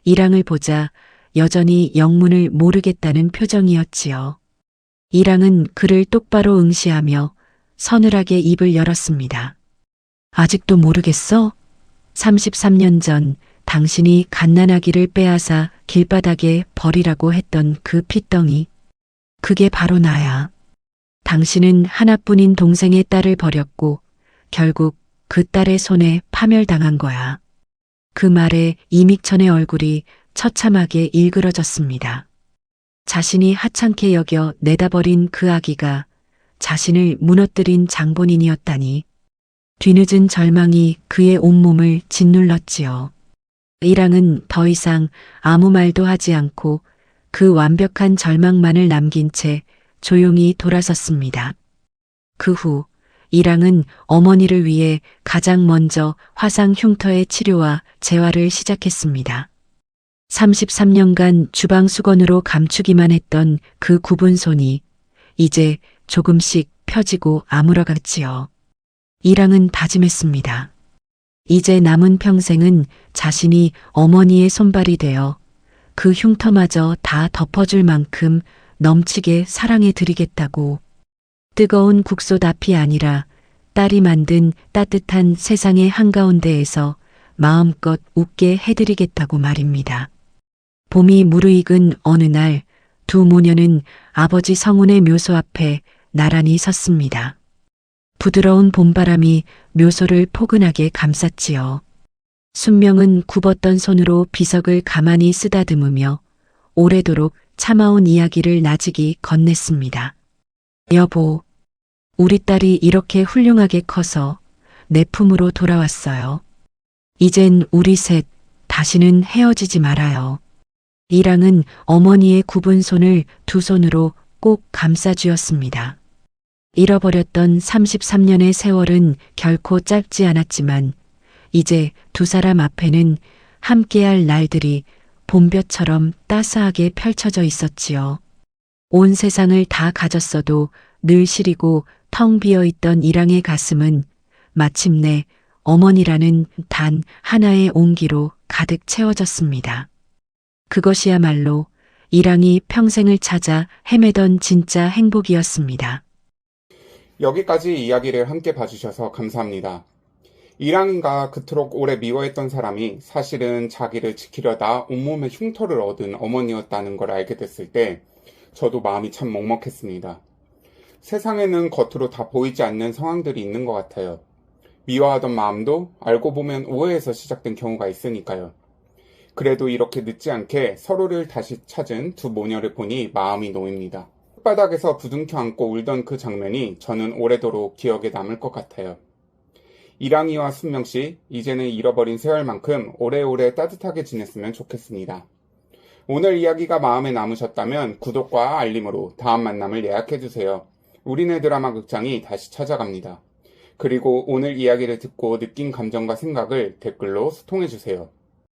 이랑을 보자 여전히 영문을 모르겠다는 표정이었지요. 이랑은 그를 똑바로 응시하며 서늘하게 입을 열었습니다. 아직도 모르겠어? 33년 전 당신이 갓난아기를 빼앗아 길바닥에 버리라고 했던 그 핏덩이. 그게 바로 나야. 당신은 하나뿐인 동생의 딸을 버렸고 결국 그 딸의 손에 파멸당한 거야. 그 말에 이믹천의 얼굴이 처참하게 일그러졌습니다. 자신이 하찮게 여겨 내다버린 그 아기가 자신을 무너뜨린 장본인이었다니. 뒤늦은 절망이 그의 온몸을 짓눌렀지요. 이랑은 더 이상 아무 말도 하지 않고 그 완벽한 절망만을 남긴 채 조용히 돌아섰습니다. 그 후 이랑은 어머니를 위해 가장 먼저 화상 흉터의 치료와 재활을 시작했습니다. 33년간 주방 수건으로 감추기만 했던 그 굽은 손이 이제 조금씩 펴지고 아물어갔지요. 이랑은 다짐했습니다. 이제 남은 평생은 자신이 어머니의 손발이 되어 그 흉터마저 다 덮어줄 만큼 넘치게 사랑해 드리겠다고. 뜨거운 국솥 앞이 아니라 딸이 만든 따뜻한 세상의 한가운데에서 마음껏 웃게 해드리겠다고 말입니다. 봄이 무르익은 어느 날 두 모녀는 아버지 성운의 묘소 앞에 나란히 섰습니다. 부드러운 봄바람이 묘소를 포근하게 감쌌지요. 순명은 굽었던 손으로 비석을 가만히 쓰다듬으며 오래도록 참아온 이야기를 나직이 건넸습니다. 여보, 우리 딸이 이렇게 훌륭하게 커서 내 품으로 돌아왔어요. 이젠 우리 셋 다시는 헤어지지 말아요. 이랑은 어머니의 굽은 손을 두 손으로 꼭 감싸쥐었습니다. 잃어버렸던 33년의 세월은 결코 짧지 않았지만 이제 두 사람 앞에는 함께할 날들이 봄볕처럼 따스하게 펼쳐져 있었지요. 온 세상을 다 가졌어도 늘 시리고 텅 비어 있던 이랑의 가슴은 마침내 어머니라는 단 하나의 온기로 가득 채워졌습니다. 그것이야말로 이랑이 평생을 찾아 헤매던 진짜 행복이었습니다. 여기까지 이야기를 함께 봐주셔서 감사합니다. 이랑이가 그토록 오래 미워했던 사람이 사실은 자기를 지키려다 온몸에 흉터를 얻은 어머니였다는 걸 알게 됐을 때 저도 마음이 참 먹먹했습니다. 세상에는 겉으로 다 보이지 않는 상황들이 있는 것 같아요. 미워하던 마음도 알고 보면 오해에서 시작된 경우가 있으니까요. 그래도 이렇게 늦지 않게 서로를 다시 찾은 두 모녀를 보니 마음이 놓입니다. 흙바닥에서 부둥켜 안고 울던 그 장면이 저는 오래도록 기억에 남을 것 같아요. 이랑이와 순명씨, 이제는 잃어버린 세월만큼 오래오래 따뜻하게 지냈으면 좋겠습니다. 오늘 이야기가 마음에 남으셨다면 구독과 알림으로 다음 만남을 예약해주세요. 우리네 드라마 극장이 다시 찾아갑니다. 그리고 오늘 이야기를 듣고 느낀 감정과 생각을 댓글로 소통해주세요.